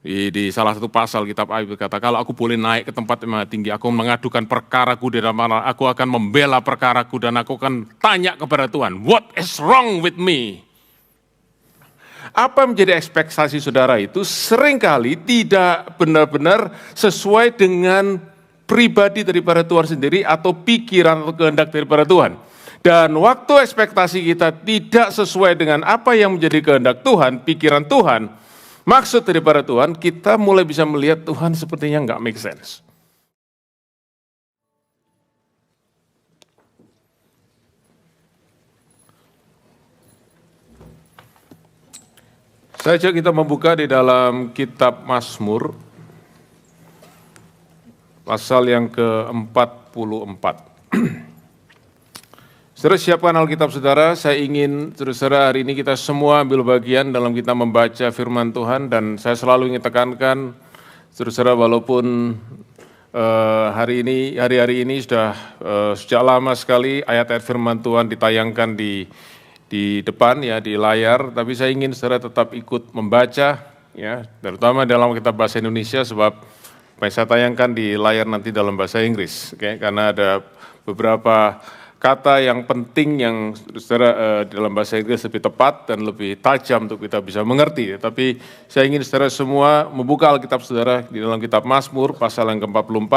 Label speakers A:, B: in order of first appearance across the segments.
A: Di salah satu pasal kitab Ayub berkata, kalau aku boleh naik ke tempat yang tinggi, aku mengadukan perkaraku di dalam mana, aku akan membela perkaraku dan aku akan tanya kepada Tuhan, what is wrong with me? Apa menjadi ekspektasi saudara itu seringkali tidak benar-benar sesuai dengan pribadi daripada Tuhan sendiri atau pikiran atau kehendak daripada Tuhan. Dan waktu ekspektasi kita tidak sesuai dengan apa yang menjadi kehendak Tuhan, pikiran Tuhan, maksud daripada Tuhan, kita mulai bisa melihat Tuhan sepertinya nggak make sense. Saya ajak kita membuka di dalam kitab Mazmur, pasal yang ke-44. Saudara siapkan Alkitab saudara, saya ingin saudara hari ini kita semua ambil bagian dalam kita membaca firman Tuhan, dan saya selalu ingin tekankan saudara walaupun hari-hari ini sudah sejak lama sekali ayat-ayat firman Tuhan ditayangkan di depan ya di layar, tapi saya ingin saudara tetap ikut membaca ya, terutama dalam kitab bahasa Indonesia sebab saya tayangkan di layar nanti dalam bahasa Inggris, karena ada beberapa kata yang penting yang saudara dalam bahasa Inggris lebih tepat dan lebih tajam untuk kita bisa mengerti. Tapi saya ingin saudara semua membuka Alkitab saudara di dalam kitab Mazmur pasal yang ke-44.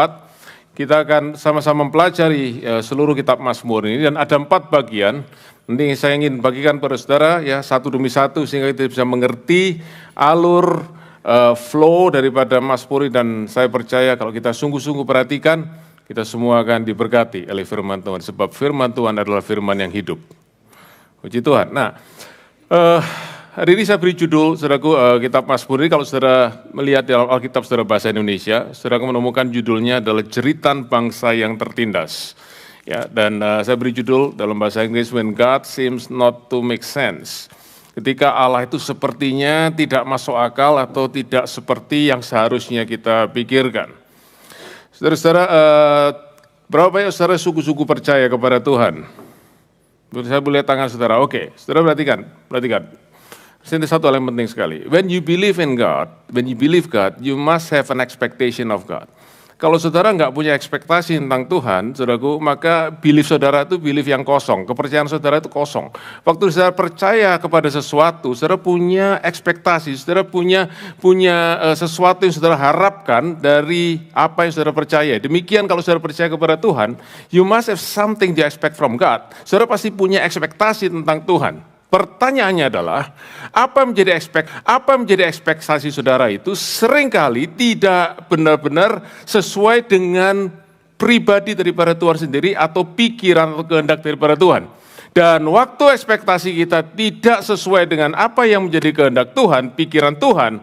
A: Kita akan sama-sama mempelajari seluruh kitab Mazmur ini dan ada 4 bagian. Nanti saya ingin bagikan pada saudara ya satu demi satu sehingga kita bisa mengerti alur flow daripada Mazmur ini, dan saya percaya kalau kita sungguh-sungguh perhatikan, kita semua akan diberkati oleh firman Tuhan, sebab firman Tuhan adalah firman yang hidup. Puji Tuhan. Nah, hari ini saya beri judul, saudaraku, kitab Mazmur ini kalau saudara melihat dalam Alkitab saudara bahasa Indonesia, saudara menemukan judulnya adalah Jeritan Bangsa yang Tertindas. Ya, dan saya beri judul dalam bahasa Inggris, When God Seems Not to Make Sense. Ketika Allah itu sepertinya tidak masuk akal atau tidak seperti yang seharusnya kita pikirkan. Saudara-saudara, berapa banyak saudara sungguh-sungguh percaya kepada Tuhan? Saya boleh lihat tangan saudara, oke. Saudara perhatikan. Ini satu hal yang penting sekali. When you believe God, you must have an expectation of God. Kalau saudara nggak punya ekspektasi tentang Tuhan, saudaraku, maka belief saudara itu belief yang kosong, kepercayaan saudara itu kosong. Waktu saudara percaya kepada sesuatu, saudara punya ekspektasi, saudara punya sesuatu yang saudara harapkan dari apa yang saudara percaya. Demikian kalau saudara percaya kepada Tuhan, you must have something to expect from God. Saudara pasti punya ekspektasi tentang Tuhan. Pertanyaannya adalah, apa menjadi ekspektasi saudara itu seringkali tidak benar-benar sesuai dengan pribadi daripada Tuhan sendiri atau pikiran atau kehendak daripada Tuhan. Dan waktu ekspektasi kita tidak sesuai dengan apa yang menjadi kehendak Tuhan, pikiran Tuhan,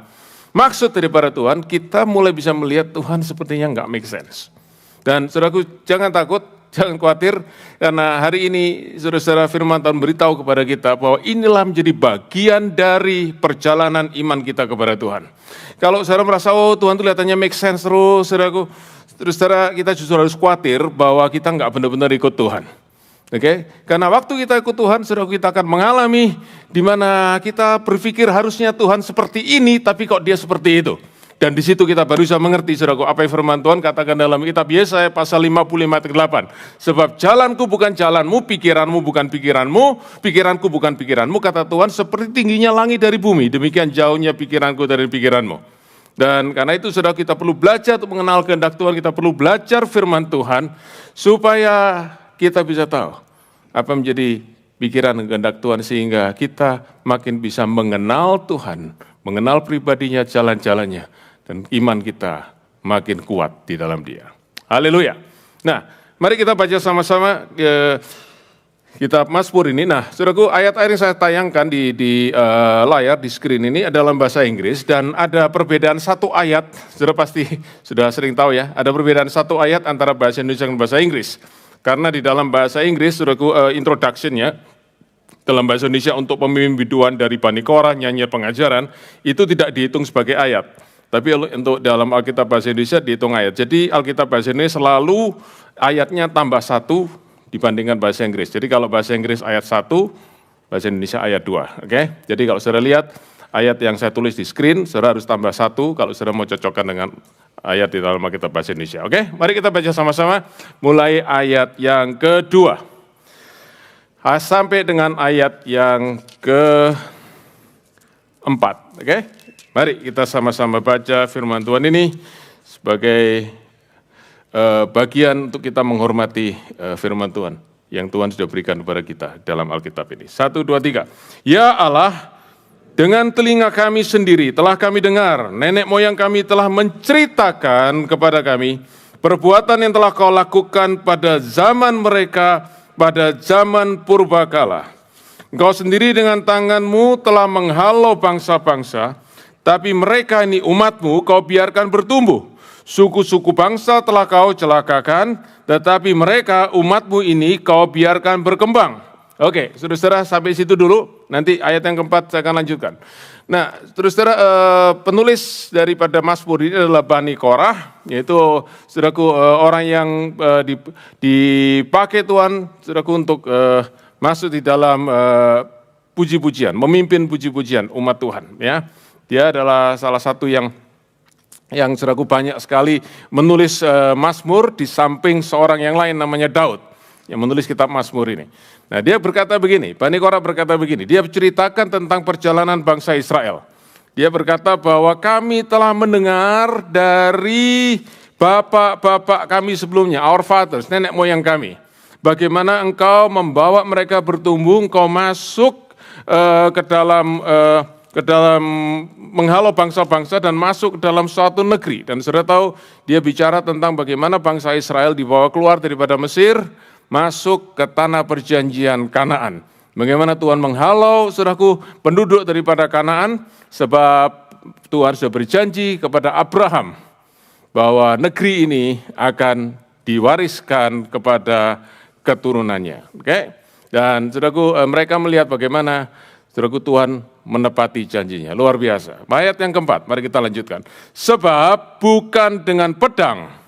A: maksud daripada Tuhan, kita mulai bisa melihat Tuhan sepertinya nggak make sense. Dan saudaraku, jangan takut. Jangan khawatir, karena hari ini saudara-saudara firman Tuhan beritahu kepada kita bahwa inilah menjadi bagian dari perjalanan iman kita kepada Tuhan. Kalau saudara merasa, oh Tuhan itu kelihatannya make sense terus, saudaraku, saudara kita justru harus khawatir bahwa kita nggak benar-benar ikut Tuhan. Karena waktu kita ikut Tuhan, saudara, kita akan mengalami di mana kita berpikir harusnya Tuhan seperti ini, tapi kok dia seperti itu. Dan di situ kita baru bisa mengerti, saudaraku, apa yang firman Tuhan katakan dalam kitab Yesaya pasal 55 ayat 8. Sebab jalanku bukan jalanmu, pikiranmu bukan pikiranmu, pikiranku bukan pikiranmu, kata Tuhan, seperti tingginya langit dari bumi, demikian jauhnya pikiranku dari pikiranmu. Dan karena itu, saudara, kita perlu belajar untuk mengenal kehendak Tuhan, kita perlu belajar firman Tuhan, supaya kita bisa tahu apa menjadi pikiran dan kehendak Tuhan, sehingga kita makin bisa mengenal Tuhan, mengenal pribadinya, jalan-jalannya, dan iman kita makin kuat di dalam Dia. Haleluya. Nah, mari kita baca sama-sama kitab Mazmur ini. Nah, saudaraku, ayat-ayat yang saya tayangkan di layar, di screen ini adalah bahasa Inggris, dan ada perbedaan satu ayat, saudara pasti sudah sering tahu ya, ada perbedaan satu ayat antara bahasa Indonesia dan bahasa Inggris. Karena di dalam bahasa Inggris, saudaraku, introduction-nya, dalam bahasa Indonesia untuk pemimpin biduan dari Bani Korah, nyanyian pengajaran, itu tidak dihitung sebagai ayat. Tapi untuk dalam Alkitab bahasa Indonesia dihitung ayat. Jadi Alkitab bahasa Indonesia selalu ayatnya tambah 1 dibandingkan bahasa Inggris. Jadi kalau bahasa Inggris ayat 1, bahasa Indonesia ayat 2. Jadi kalau saudara lihat ayat yang saya tulis di screen, saudara harus tambah 1 kalau saudara mau cocokkan dengan ayat di dalam Alkitab Bahasa Indonesia. Oke, mari kita baca sama-sama mulai ayat yang kedua sampai dengan ayat yang keempat. Oke, mari kita sama-sama baca firman Tuhan ini sebagai bagian untuk kita menghormati firman Tuhan yang Tuhan sudah berikan kepada kita dalam Alkitab ini. 1, 2, 3. Ya Allah, dengan telinga kami sendiri telah kami dengar, nenek moyang kami telah menceritakan kepada kami perbuatan yang telah kau lakukan pada zaman mereka, pada zaman purbakala. Engkau sendiri dengan tanganmu telah menghalau bangsa-bangsa, tapi mereka ini umatmu kau biarkan bertumbuh. Suku-suku bangsa telah kau celakakan, tetapi mereka umatmu ini kau biarkan berkembang. Oke, saudara-saudara sampai situ dulu, nanti ayat yang keempat saya akan lanjutkan. Nah, saudara-saudara penulis daripada Mazmur ini adalah Bani Korah, yaitu saudaraku orang yang dipakai Tuhan saudaraku untuk masuk di dalam puji-pujian, memimpin puji-pujian umat Tuhan. Ya, dia adalah salah satu yang saudaraku banyak sekali menulis Mazmur di samping seorang yang lain namanya Daud yang menulis kitab Mazmur ini. Nah, dia berkata begini, Bani Korah berkata begini, dia menceritakan tentang perjalanan bangsa Israel. Dia berkata bahwa kami telah mendengar dari bapak-bapak kami sebelumnya, our fathers, nenek moyang kami, bagaimana engkau membawa mereka bertumbuh, engkau masuk ke dalam menghalau bangsa-bangsa dan masuk ke dalam suatu negeri. Dan saudara tahu, dia bicara tentang bagaimana bangsa Israel dibawa keluar daripada Mesir, masuk ke tanah perjanjian Kanaan. Bagaimana Tuhan menghalau, saudaraku, penduduk daripada Kanaan, sebab Tuhan sudah berjanji kepada Abraham bahwa negeri ini akan diwariskan kepada keturunannya. Oke? Dan saudaraku, mereka melihat bagaimana saudaraku Tuhan menepati janjinya. Luar biasa. Ayat yang keempat, mari kita lanjutkan. Sebab bukan dengan pedang,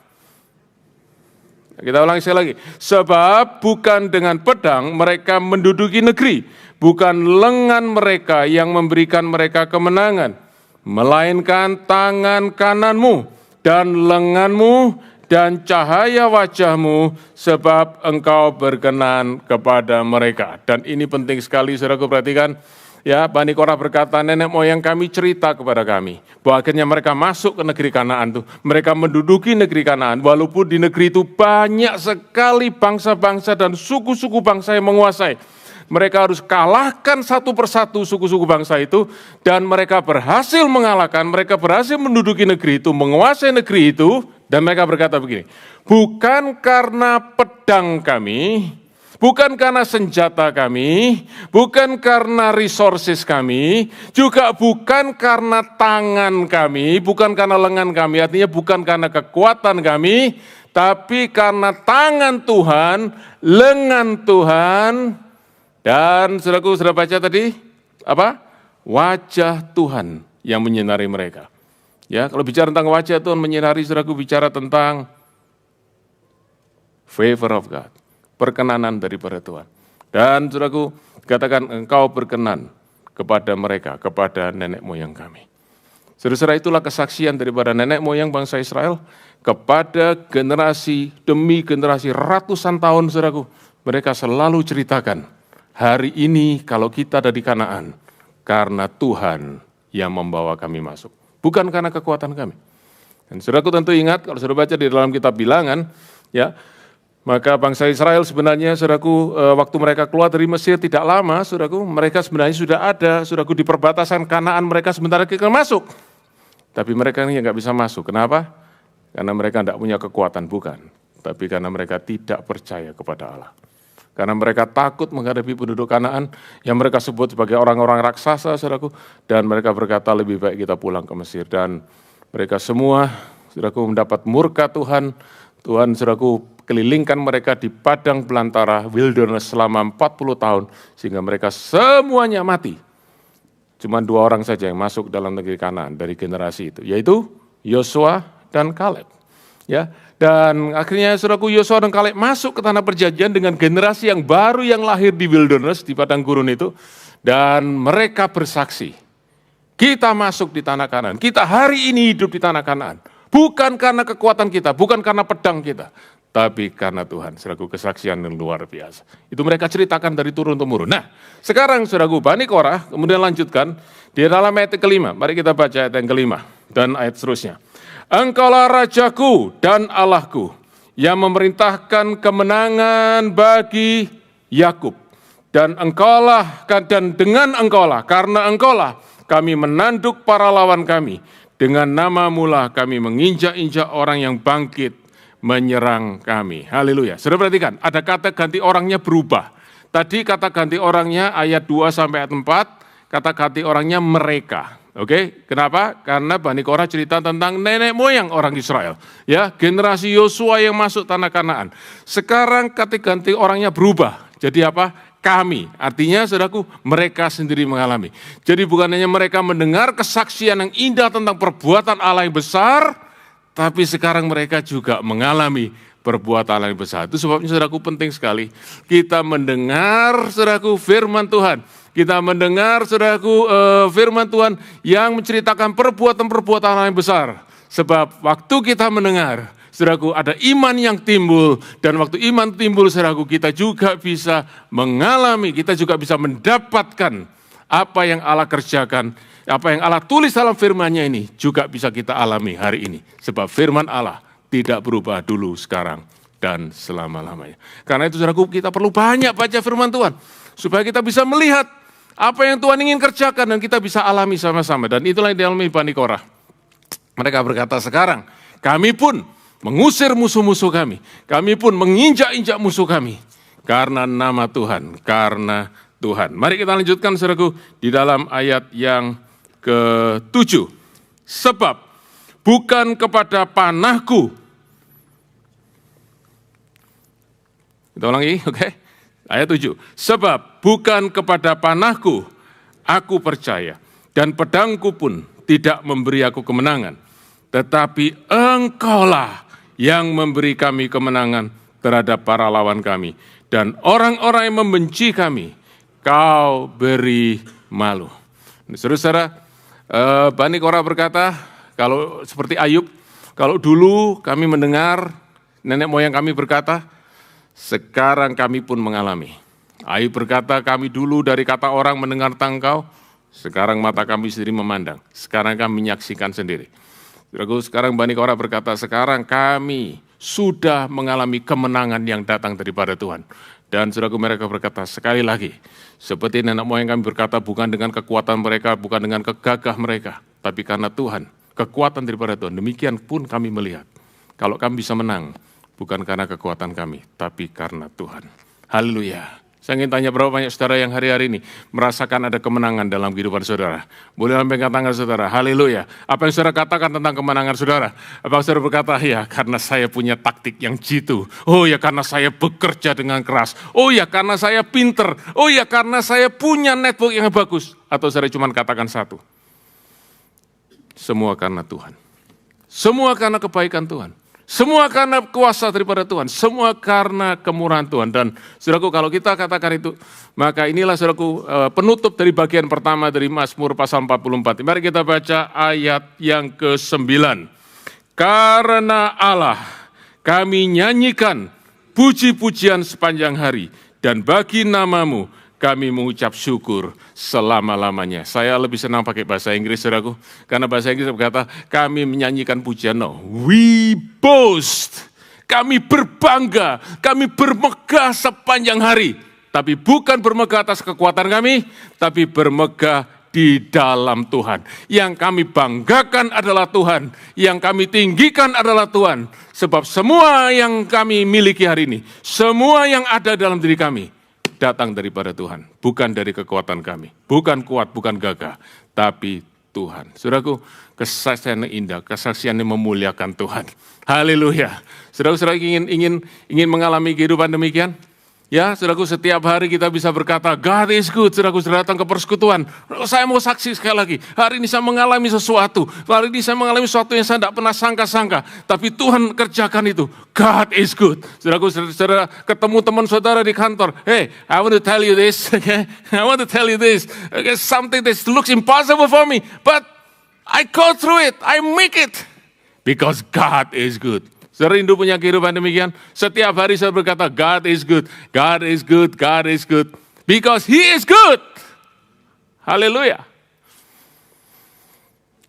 A: kita ulangi sekali lagi. Sebab bukan dengan pedang mereka menduduki negeri, bukan lengan mereka yang memberikan mereka kemenangan, melainkan tangan kananmu dan lenganmu dan cahaya wajahmu, sebab engkau berkenan kepada mereka. Dan ini penting sekali, saudaraku, perhatikan. Ya, Bani Korah berkata, nenek moyang kami cerita kepada kami bahwa akhirnya mereka masuk ke negeri Kanaan itu. Mereka menduduki negeri Kanaan, walaupun di negeri itu banyak sekali bangsa-bangsa dan suku-suku bangsa yang menguasai. Mereka harus kalahkan satu persatu suku-suku bangsa itu, dan mereka berhasil mengalahkan, mereka berhasil menduduki negeri itu, menguasai negeri itu, dan mereka berkata begini, bukan karena pedang kami, bukan karena senjata kami, bukan karena resources kami, juga bukan karena tangan kami, bukan karena lengan kami, artinya bukan karena kekuatan kami, tapi karena tangan Tuhan, lengan Tuhan, dan saudaraku sudah baca tadi, apa? Wajah Tuhan yang menyinari mereka. Ya, kalau bicara tentang wajah Tuhan menyinari, saudaraku bicara tentang favor of God, perkenanan daripada Tuhan. Dan saudaraku, katakan engkau berkenan kepada mereka, kepada nenek moyang kami. Saudara-saudara, itulah kesaksian daripada nenek moyang bangsa Israel kepada generasi demi generasi ratusan tahun, saudaraku. Mereka selalu ceritakan, hari ini kalau kita ada di Kanaan, karena Tuhan yang membawa kami masuk, bukan karena kekuatan kami. Dan saudaraku tentu ingat, kalau saudara baca di dalam kitab Bilangan, ya, maka bangsa Israel sebenarnya, saudaraku, waktu mereka keluar dari Mesir tidak lama, saudaraku, mereka sebenarnya sudah ada, saudaraku, di perbatasan Kanaan, mereka sebentar lagi akan masuk. Tapi mereka ini nggak bisa masuk. Kenapa? Karena mereka tidak punya kekuatan, bukan. Tapi karena mereka tidak percaya kepada Allah. Karena mereka takut menghadapi penduduk Kanaan yang mereka sebut sebagai orang-orang raksasa, saudaraku, dan mereka berkata lebih baik kita pulang ke Mesir. Dan mereka semua, saudaraku, mendapat murka Tuhan. Tuhan, saudaraku, kelilingkan mereka di padang belantara wilderness selama 40 tahun, sehingga mereka semuanya mati. Cuma 2 orang saja yang masuk dalam negeri Kanaan dari generasi itu, yaitu Yosua dan Kaleb. Ya, dan akhirnya saudaraku, Yosua dan Kaleb masuk ke tanah perjanjian dengan generasi yang baru yang lahir di wilderness, di padang gurun itu, dan mereka bersaksi Kita masuk di tanah Kanaan. Kita hari ini hidup di tanah Kanaan. Bukan karena kekuatan kita, bukan karena pedang kita, tapi karena Tuhan. Saudaraku, kesaksian yang luar biasa. Itu mereka ceritakan dari turun-temurun. Nah, sekarang saudaraku, Bani Korah kemudian lanjutkan di dalam ayat kelima. Mari kita baca ayat yang kelima dan ayat seterusnya. Engkaulah Rajaku dan Allahku yang memerintahkan kemenangan bagi Yakub. Dan dengan engkaulah, karena engkaulah kami menanduk para lawan kami. Dengan namamu lah kami menginjak-injak orang yang bangkit menyerang kami. Haleluya. Saudara perhatikan, ada kata ganti orangnya berubah. Tadi kata ganti orangnya ayat 2 sampai ayat 4, kata ganti orangnya mereka. Oke, kenapa? Karena Bani Korah cerita tentang nenek moyang orang Israel. Ya, generasi Yosua yang masuk tanah Kanaan. Sekarang kata ganti orangnya berubah. Jadi apa? Kami, artinya saudaraku, mereka sendiri mengalami. Jadi bukan hanya mereka mendengar kesaksian yang indah tentang perbuatan Allah yang besar, tapi sekarang mereka juga mengalami perbuatan Allah yang besar. Itu sebabnya saudaraku penting sekali kita mendengar saudaraku firman Tuhan. Kita mendengar saudaraku firman Tuhan yang menceritakan perbuatan-perbuatan Allah yang besar. Sebab waktu kita mendengar, saudaraku, ada iman yang timbul, dan waktu iman timbul, saudaraku, kita juga bisa mengalami, kita juga bisa mendapatkan apa yang Allah kerjakan, apa yang Allah tulis dalam firman-Nya ini, juga bisa kita alami hari ini. Sebab firman Allah tidak berubah dulu, sekarang, dan selama-lamanya. Karena itu, saudaraku, kita perlu banyak baca firman Tuhan, supaya kita bisa melihat apa yang Tuhan ingin kerjakan, dan kita bisa alami sama-sama. Dan itulah yang dialami Bani Korah. Mereka berkata, sekarang kami pun mengusir musuh-musuh kami. Kami pun menginjak-injak musuh kami. Karena nama Tuhan, karena Tuhan. Mari kita lanjutkan saudaraku di dalam ayat yang ke-7. Sebab bukan kepada panahku. Kita ulangi, oke? Ayat 7. Sebab bukan kepada panahku aku percaya. Dan pedangku pun tidak memberi aku kemenangan. Tetapi engkaulah yang memberi kami kemenangan terhadap para lawan kami. Dan orang-orang yang membenci kami, kau beri malu. Saudara-saudara, Bani Korah berkata, kalau seperti Ayub, kalau dulu kami mendengar nenek moyang kami berkata, sekarang kami pun mengalami. Ayub berkata, kami dulu dari kata orang mendengar tentang kau, sekarang mata kami sendiri memandang. Sekarang kami menyaksikan sendiri. Sekarang Bani Korah berkata, sekarang kami sudah mengalami kemenangan yang datang daripada Tuhan. Dan saudaraku, mereka berkata sekali lagi, seperti nenek moyang kami berkata, bukan dengan kekuatan mereka, bukan dengan kegagah mereka, tapi karena Tuhan, kekuatan daripada Tuhan. Demikian pun kami melihat, kalau kami bisa menang, bukan karena kekuatan kami, tapi karena Tuhan. Haleluya. Saya ingin tanya berapa banyak saudara yang hari-hari ini merasakan ada kemenangan dalam kehidupan saudara. Boleh lambaikan tangan saudara, haleluya. Apa yang saudara katakan tentang kemenangan saudara? Apa saudara berkata, ya karena saya punya taktik yang jitu. Oh ya karena saya bekerja dengan keras. Oh ya karena saya pinter. Oh ya karena saya punya network yang bagus. Atau saudara cuma katakan satu. Semua karena Tuhan. Semua karena kebaikan Tuhan. Semua karena kuasa daripada Tuhan, semua karena kemurahan Tuhan. Dan saudaraku, kalau kita katakan itu, maka inilah saudaraku penutup dari bagian pertama dari Mazmur pasal 44. Mari kita baca ayat yang ke-9. Karena Allah kami nyanyikan puji-pujian sepanjang hari, dan bagi namamu kami mengucap syukur selama-lamanya. Saya lebih senang pakai bahasa Inggris, saudaraku. Karena bahasa Inggris berkata, kami menyanyikan pujian. No, we boast. Kami berbangga, kami bermegah sepanjang hari. Tapi bukan bermegah atas kekuatan kami, tapi bermegah di dalam Tuhan. Yang kami banggakan adalah Tuhan. Yang kami tinggikan adalah Tuhan. Sebab semua yang kami miliki hari ini, semua yang ada dalam diri kami, datang daripada Tuhan, bukan dari kekuatan kami, bukan kuat, bukan gagah, tapi Tuhan. Saudaraku, kesaksian yang indah, kesaksian yang memuliakan Tuhan. Haleluya. Saudara-saudara ingin mengalami kehidupan demikian? Ya, saudaraku, setiap hari kita bisa berkata, God is good. Saudaraku, sudah datang ke persekutuan. Saya mau saksi sekali lagi. Hari ini saya mengalami sesuatu. Hari ini saya mengalami sesuatu yang saya tidak pernah sangka-sangka. Tapi Tuhan kerjakan itu. God is good. Saudaraku, saudara ketemu teman saudara di kantor. Hey, I want to tell you this. Okay? I want to tell you this. Okay, something that looks impossible for me. But I go through it. I make it. Because God is good. Saudara rindu punya kehidupan demikian? Setiap hari saya berkata, God is good, God is good, God is good. Because He is good. Haleluya.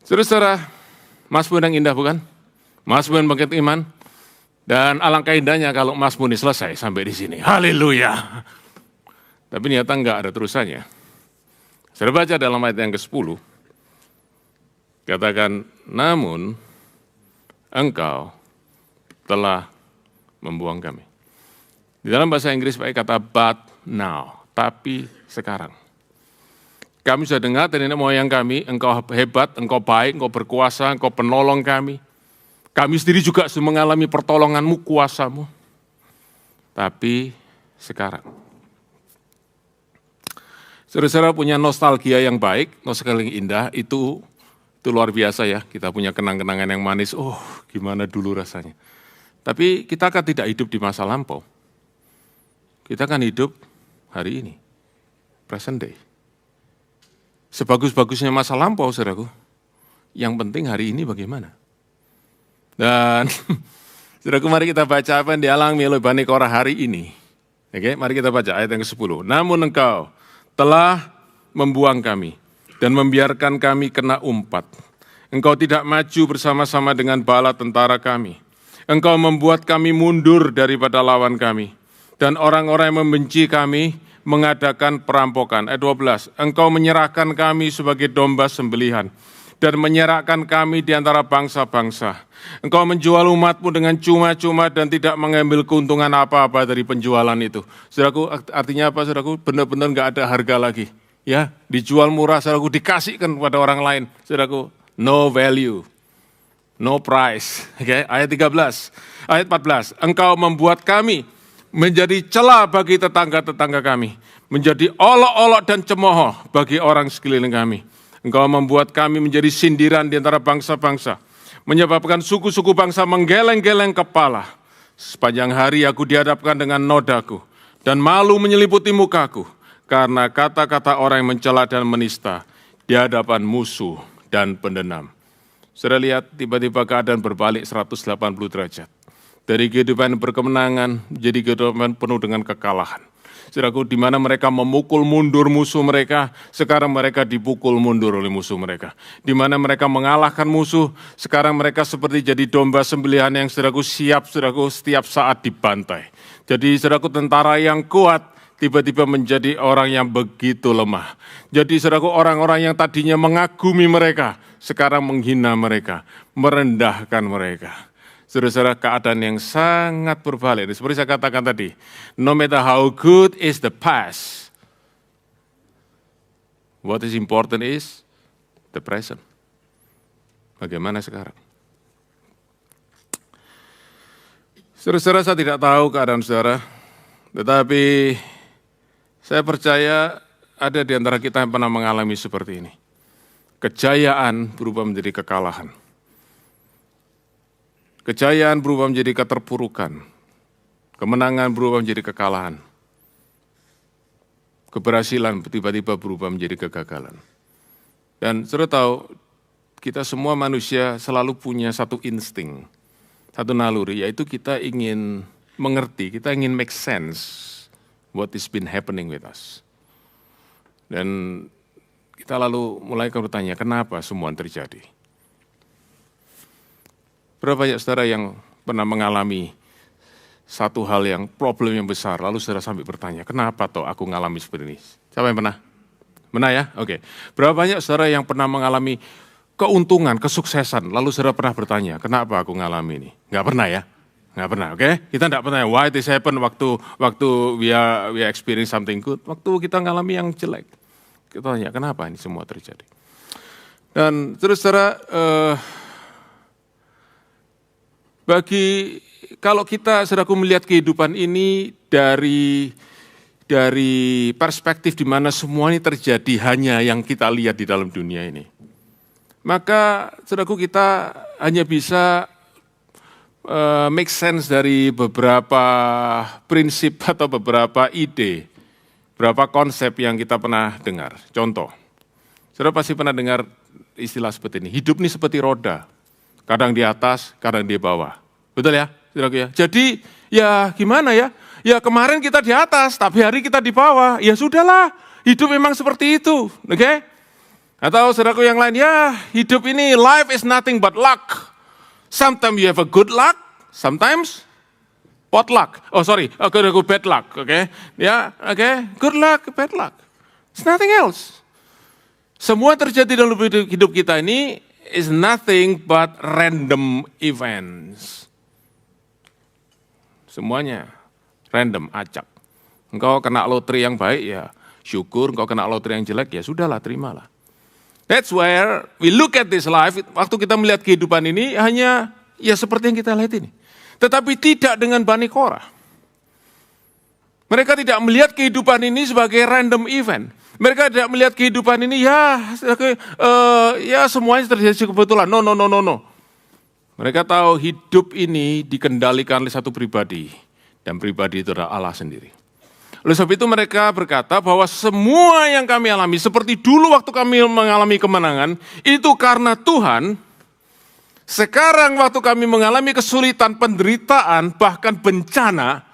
A: Saudara, Mazmur yang indah bukan? Mazmur yang bangkit iman. Dan alangkah indahnya kalau Mazmur ini selesai sampai di sini. Haleluya. Tapi ternyata enggak ada terusannya. Saya baca dalam ayat yang ke-10. Katakan, namun Engkau telah membuang kami. Di dalam bahasa Inggris pakai kata but now, tapi sekarang. Kami sudah dengar dari nenek moyang kami, engkau hebat, engkau baik, engkau berkuasa, engkau penolong kami. Kami sendiri juga sudah mengalami pertolonganmu, kuasamu. Tapi sekarang. Saudara-saudara punya nostalgia yang baik, nostalgia yang indah, itu luar biasa ya. Kita punya kenang-kenangan yang manis, oh gimana dulu rasanya. Tapi kita akan tidak hidup di masa lampau. Kita akan hidup hari ini, present day. Sebagus-bagusnya masa lampau, saudaraku, yang penting hari ini bagaimana. Dan saudaraku, mari kita baca apa yang dialami oleh Bani Korah hari ini. Oke, mari kita baca ayat yang ke-10. Namun Engkau telah membuang kami dan membiarkan kami kena umpat. Engkau tidak maju bersama-sama dengan bala tentara kami. Engkau membuat kami mundur daripada lawan kami. Dan orang-orang yang membenci kami mengadakan perampokan. Ayat 12, Engkau menyerahkan kami sebagai domba sembelihan. Dan menyerahkan kami di antara bangsa-bangsa. Engkau menjual umatmu dengan cuma-cuma dan tidak mengambil keuntungan apa-apa dari penjualan itu. Saudaraku, artinya apa saudaraku? Benar-benar enggak ada harga lagi. Ya, dijual murah, saudaraku, dikasihkan kepada orang lain. Saudaraku, no value. No price. Okay. Ayat 13, ayat 14. Engkau membuat kami menjadi celah bagi tetangga-tetangga kami. Menjadi olok-olok dan cemooh bagi orang sekeliling kami. Engkau membuat kami menjadi sindiran di antara bangsa-bangsa. Menyebabkan suku-suku bangsa menggeleng-geleng kepala. Sepanjang hari aku dihadapkan dengan nodaku. Dan malu menyeliputi mukaku. Karena kata-kata orang yang mencela dan menista. Di hadapan musuh dan pendenam. Saudara lihat tiba-tiba keadaan berbalik 180 derajat. Dari kehidupan berkemenangan menjadi kehidupan penuh dengan kekalahan. Saudaraku, di mana mereka memukul mundur musuh mereka, sekarang mereka dipukul mundur oleh musuh mereka. Di mana mereka mengalahkan musuh, sekarang mereka seperti jadi domba sembelihan yang saudaraku siap, saudaraku setiap saat dibantai. Jadi saudaraku tentara yang kuat, tiba-tiba menjadi orang yang begitu lemah. Jadi saudaraku orang-orang yang tadinya mengagumi mereka, sekarang menghina mereka, merendahkan mereka. Saudara-saudara, keadaan yang sangat berbalik. Seperti saya katakan tadi, no matter how good is the past, what is important is the present. Bagaimana sekarang? Saudara-saudara, saya tidak tahu keadaan saudara, tetapi saya percaya ada di antara kita yang pernah mengalami seperti ini. Kejayaan berubah menjadi kekalahan. Kejayaan berubah menjadi keterpurukan. Kemenangan berubah menjadi kekalahan. Keberhasilan tiba-tiba berubah menjadi kegagalan. Dan saudara tahu, kita semua manusia selalu punya satu insting, satu naluri, yaitu kita ingin mengerti, kita ingin make sense what is been happening with us. Dan kita lalu mulai bertanya, kenapa semua terjadi? Berapa banyak saudara yang pernah mengalami satu hal yang problem yang besar, lalu saudara sampai bertanya, kenapa toh aku mengalami seperti ini? Siapa yang pernah? Pernah ya? Oke. Berapa banyak saudara yang pernah mengalami keuntungan, kesuksesan, lalu saudara pernah bertanya, kenapa aku mengalami ini? Enggak pernah ya? Enggak pernah, oke? Kita enggak pernah, why this happen waktu we experience something good, waktu kita mengalami yang jelek. Kita tanya, kenapa ini semua terjadi? Dan terus saudara, kalau kita saudaraku melihat kehidupan ini dari dari perspektif di mana semua ini terjadi hanya yang kita lihat di dalam dunia ini, maka saudaraku kita hanya bisa make sense dari beberapa prinsip atau beberapa ide, beberapa konsep yang kita pernah dengar. Contoh, saudara pasti pernah dengar istilah seperti ini, hidup ini seperti roda, kadang di atas, kadang di bawah. Betul ya, saudaraku ya? Jadi ya gimana ya? Ya kemarin kita di atas, tapi hari kita di bawah. Ya sudahlah, hidup memang seperti itu, oke? Atau saudaraku yang lain, ya hidup ini, life is nothing but luck. Sometimes you have a good luck, sometimes potluck. Oh sorry, bad luck, oke? Ya, oke, good luck, bad luck. It's nothing else. Semua terjadi dalam hidup kita ini is nothing but random events. Semuanya random, acak. Engkau kena lotre yang baik, ya syukur. Engkau kena lotre yang jelek, ya sudahlah, terimalah. That's where we look at this life. Waktu kita melihat kehidupan ini, hanya ya seperti yang kita lihat ini. Tetapi tidak dengan Bani Korah. Mereka tidak melihat kehidupan ini sebagai random event. Mereka tidak melihat kehidupan ini, ya semuanya terjadi kebetulan. No. Mereka tahu hidup ini dikendalikan oleh satu pribadi. Dan pribadi itu adalah Allah sendiri. Oleh sebab itu mereka berkata bahwa semua yang kami alami, seperti dulu waktu kami mengalami kemenangan, itu karena Tuhan. Sekarang waktu kami mengalami kesulitan, penderitaan, bahkan bencana,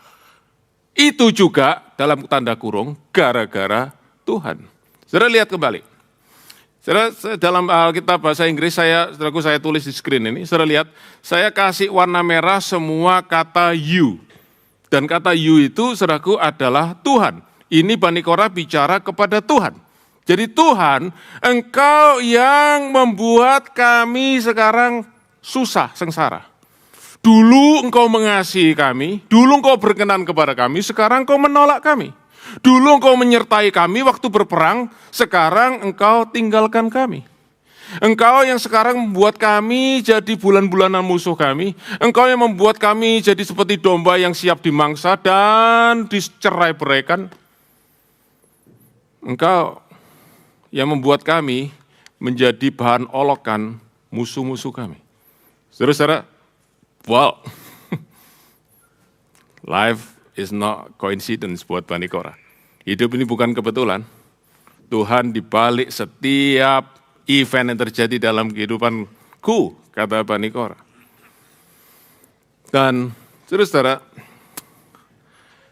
A: itu juga dalam tanda kurung gara-gara Tuhan. Saudara lihat kembali. Saudara, dalam Alkitab bahasa Inggris, saudaraku saya tulis di screen ini, saudara lihat, saya kasih warna merah semua kata you. Dan kata you itu, saudaraku, adalah Tuhan. Ini Bani Korah bicara kepada Tuhan. Jadi Tuhan, Engkau yang membuat kami sekarang susah, sengsara. Dulu Engkau mengasihi kami, dulu Engkau berkenan kepada kami, sekarang Engkau menolak kami. Dulu Engkau menyertai kami waktu berperang, sekarang Engkau tinggalkan kami. Engkau yang sekarang membuat kami jadi bulan-bulanan musuh kami. Engkau yang membuat kami jadi seperti domba yang siap dimangsa dan dicerai-beraikan. Engkau yang membuat kami menjadi bahan olokan musuh-musuh kami. Saudara-saudara, wow, life is not coincidence buat Bani Korah. Hidup ini bukan kebetulan. Tuhan dibalik setiap event yang terjadi dalam kehidupanku, kata Bani Korah. Dan saudara-saudara,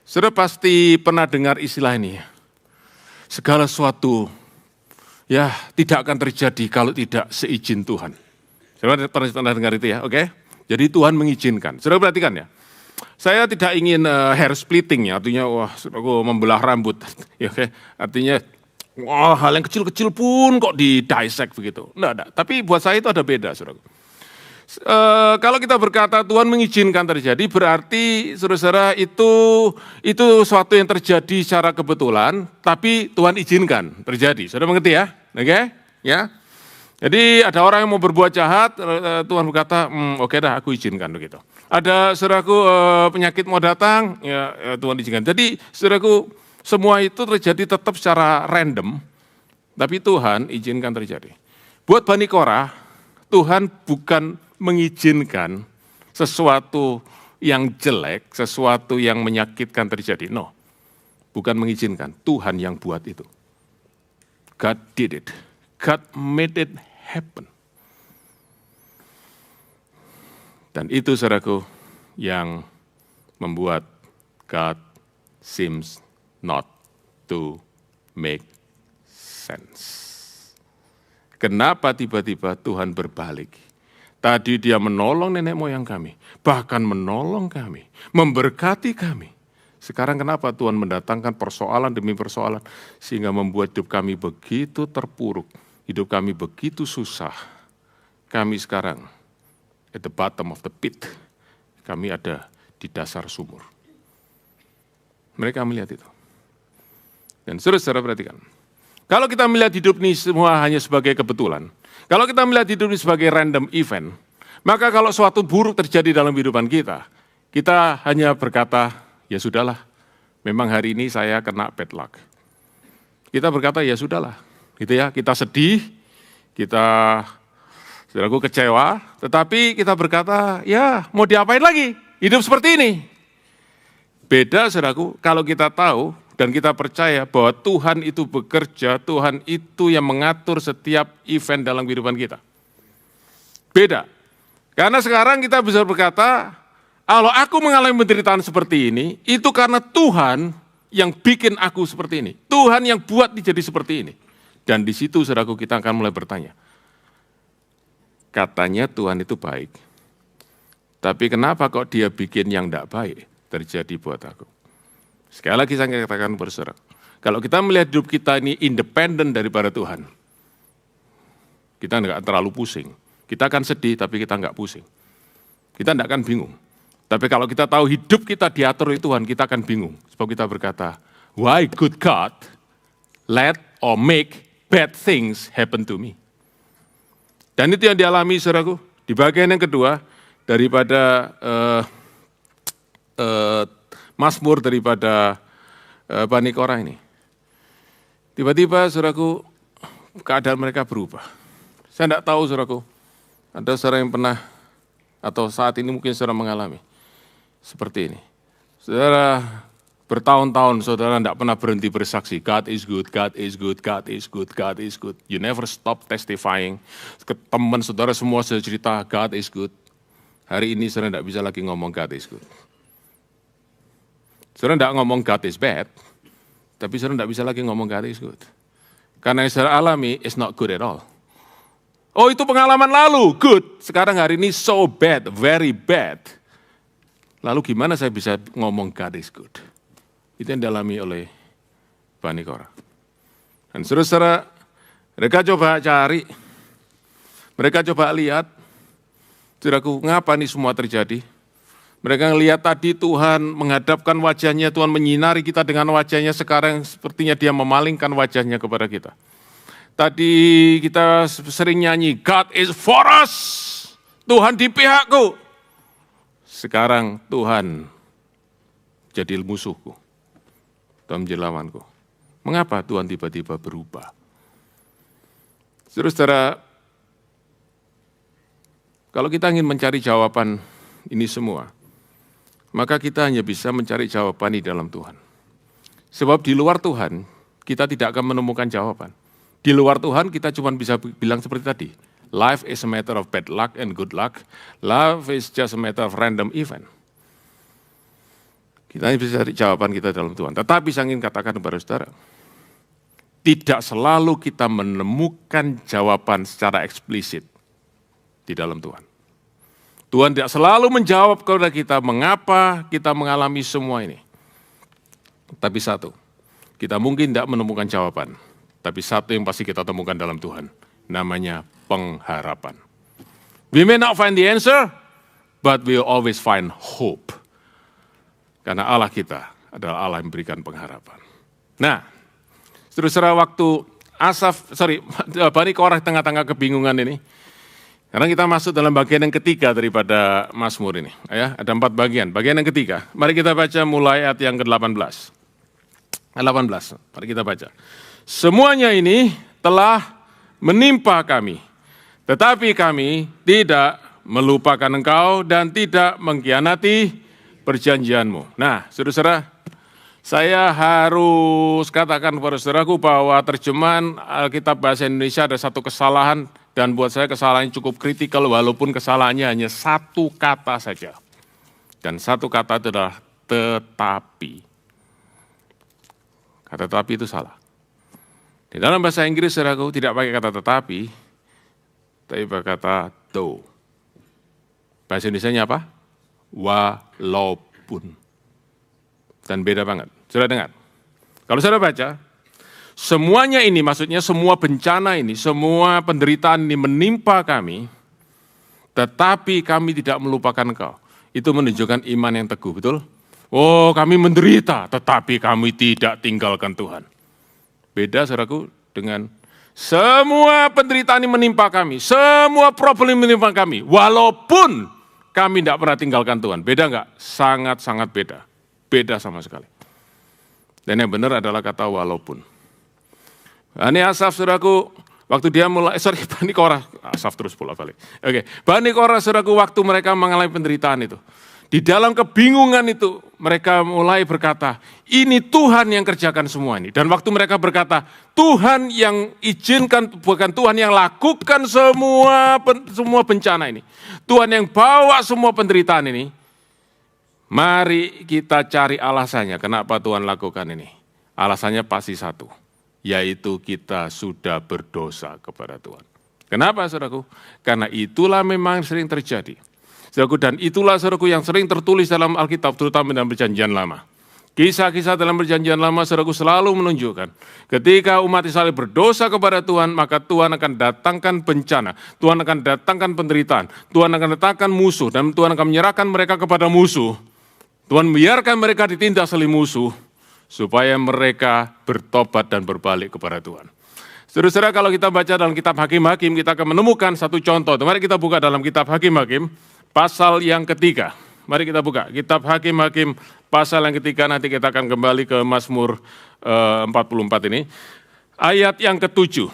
A: saudara pasti pernah dengar istilah ini. Segala sesuatu ya tidak akan terjadi kalau tidak seizin Tuhan. Saudara pernah dengar itu ya, oke? Jadi Tuhan mengizinkan. Saudara perhatikan ya. Saya tidak ingin hair splitting ya, artinya aku membelah rambut. Ya, oke? Artinya wah, hal yang kecil-kecil pun kok di-dissect begitu. Enggak. Tapi buat saya itu ada beda, saudara. Kalau kita berkata Tuhan mengizinkan terjadi, berarti saudara-saudara itu suatu yang terjadi secara kebetulan, tapi Tuhan izinkan terjadi. Saudara mengerti ya? Oke? Ya. Jadi ada orang yang mau berbuat jahat, Tuhan berkata, oke dah aku izinkan begitu. Ada saudaraku penyakit mau datang, ya Tuhan izinkan. Jadi saudaraku, semua itu terjadi tetap secara random, tapi Tuhan izinkan terjadi. Buat Bani Korah, Tuhan bukan mengizinkan sesuatu yang jelek, sesuatu yang menyakitkan terjadi. No, bukan mengizinkan, Tuhan yang buat itu. God did it. God made it happen. Dan itu saudaraku yang membuat God seems not to make sense. Kenapa tiba-tiba Tuhan berbalik? Tadi dia menolong nenek moyang kami, bahkan menolong kami, memberkati kami. Sekarang kenapa Tuhan mendatangkan persoalan demi persoalan, sehingga membuat hidup kami begitu terpuruk, hidup kami begitu susah. Kami sekarang at the bottom of the pit, kami ada di dasar sumur. Mereka melihat itu. Dan saudara perhatikan, kalau kita melihat hidup ini semua hanya sebagai kebetulan, kalau kita melihat hidup ini sebagai random event, maka kalau suatu buruk terjadi dalam kehidupan kita, kita hanya berkata, ya sudahlah, memang hari ini saya kena bad luck. Kita berkata, ya sudahlah, gitu ya, kita sedih, kita, saudaraku, kecewa, tetapi kita berkata, ya mau diapain lagi, hidup seperti ini. Beda, saudaraku, kalau kita tahu dan kita percaya bahwa Tuhan itu bekerja, Tuhan itu yang mengatur setiap event dalam kehidupan kita. Beda, karena sekarang kita bisa berkata, kalau aku mengalami penderitaan seperti ini, itu karena Tuhan yang bikin aku seperti ini. Tuhan yang buat jadi seperti ini. Dan di situ, saudaraku, kita akan mulai bertanya. Katanya Tuhan itu baik. Tapi kenapa kok dia bikin yang tidak baik terjadi buat aku? Sekali lagi saya katakan berserak. Kalau kita melihat hidup kita ini independen daripada Tuhan, kita enggak terlalu pusing. Kita akan sedih, tapi kita enggak pusing. Kita enggak akan bingung. Tapi kalau kita tahu hidup kita diatur oleh Tuhan, kita akan bingung. Sebab kita berkata, why good God let or make bad things happen to me? Dan itu yang dialami, saudaraku, di bagian yang kedua, daripada Mazmur daripada Bani Korah ini. Tiba-tiba, saudaraku, keadaan mereka berubah. Saya tidak tahu, saudaraku, ada saudara yang pernah, atau saat ini mungkin saudara mengalami seperti ini. Saudara bertahun-tahun saudara tidak pernah berhenti bersaksi, God is good, God is good, God is good, God is good. You never stop testifying. Teman saudara semua sudah cerita, God is good. Hari ini saudara tidak bisa lagi ngomong God is good. Saudara tidak ngomong God is bad, tapi saudara tidak bisa lagi ngomong God is good. Karena yang saudara alami is not good at all. Oh, itu pengalaman lalu, good. Sekarang hari ini so bad, very bad. Lalu gimana saya bisa ngomong God is good? Itu yang dialami oleh Bani Korah. Dan saudara-saudara, mereka coba cari, mereka coba lihat, saudaraku, ngapa ini semua terjadi? Mereka melihat tadi Tuhan menghadapkan wajahnya, Tuhan menyinari kita dengan wajahnya, sekarang sepertinya dia memalingkan wajahnya kepada kita. Tadi kita sering nyanyi, God is for us, Tuhan di pihakku. Sekarang Tuhan jadi musuhku, Tuhan menjadi lawanku. Mengapa Tuhan tiba-tiba berubah? Saudara-saudara, kalau kita ingin mencari jawaban ini semua, maka kita hanya bisa mencari jawaban di dalam Tuhan. Sebab di luar Tuhan, kita tidak akan menemukan jawaban. Di luar Tuhan, kita cuma bisa bilang seperti tadi, life is a matter of bad luck and good luck. Life is just a matter of random event. Kita bisa cari jawaban kita dalam Tuhan. Tetapi saya ingin katakan kepada saudara, tidak selalu kita menemukan jawaban secara eksplisit di dalam Tuhan. Tuhan tidak selalu menjawab kepada kita mengapa kita mengalami semua ini. Tapi satu, kita mungkin tidak menemukan jawaban. Tapi satu yang pasti kita temukan dalam Tuhan, namanya pengharapan. We may not find the answer, but we will always find hope. Karena Allah kita adalah Allah yang memberikan pengharapan. Nah, saudara-saudara, waktu Bani Korah tengah-tengah kebingungan ini, karena kita masuk dalam bagian yang ketiga daripada Mazmur ini. Ya, ada 4 bagian. Bagian yang ketiga, mari kita baca mulai ayat yang ke-18. 18, mari kita baca. Semuanya ini telah menimpa kami, tetapi kami tidak melupakan Engkau dan tidak mengkhianati perjanjian-Mu. Nah, saudara-saudara, saya harus katakan kepada saudaraku bahwa terjemahan Alkitab Bahasa Indonesia ada satu kesalahan, dan buat saya kesalahannya cukup kritikal walaupun kesalahannya hanya satu kata saja. Dan satu kata itu adalah tetapi. Kata tetapi itu salah. Di dalam bahasa Inggris, saudaraku, tidak pakai kata tetapi, tapi pakai kata though. Bahasa Indonesianya apa? Walaupun. Dan beda banget. Saudara dengar? Kalau saudara baca, semuanya ini, maksudnya semua bencana ini, semua penderitaan ini menimpa kami, tetapi kami tidak melupakan Engkau. Itu menunjukkan iman yang teguh, betul? Oh, kami menderita, tetapi kami tidak tinggalkan Tuhan. Beda, saudaraku, dengan semua penderitaan ini menimpa kami, semua problem menimpa kami, walaupun kami tidak pernah tinggalkan Tuhan. Beda enggak? Sangat-sangat beda. Beda sama sekali. Dan yang benar adalah kata walaupun. Bani Asaf, saudaraku, waktu dia mulai, Bani Korah, Asaf terus pula balik. Oke, Bani Korah, saudaraku, waktu mereka mengalami penderitaan itu, di dalam kebingungan itu, mereka mulai berkata, ini Tuhan yang kerjakan semua ini. Dan waktu mereka berkata, Tuhan yang izinkan, bukan Tuhan yang lakukan semua bencana ini. Tuhan yang bawa semua penderitaan ini. Mari kita cari alasannya, kenapa Tuhan lakukan ini. Alasannya pasti satu, yaitu kita sudah berdosa kepada Tuhan. Kenapa, saudaraku? Karena itulah memang sering terjadi. Saudaraku, dan itulah, saudaraku, yang sering tertulis dalam Alkitab, terutama dalam Perjanjian Lama. Kisah-kisah dalam Perjanjian Lama, saudaraku, selalu menunjukkan ketika umat Israel berdosa kepada Tuhan, maka Tuhan akan datangkan bencana, Tuhan akan datangkan penderitaan, Tuhan akan datangkan musuh, dan Tuhan akan menyerahkan mereka kepada musuh. Tuhan biarkan mereka ditindas oleh musuh, supaya mereka bertobat dan berbalik kepada Tuhan. Saudara-saudara, kalau kita baca dalam kitab Hakim-Hakim, kita akan menemukan satu contoh. Mari kita buka dalam kitab Hakim-Hakim, pasal yang ketiga. Mari kita buka, kitab Hakim-Hakim, pasal yang ketiga, nanti kita akan kembali ke Mazmur 44 ini. Ayat yang ke-7.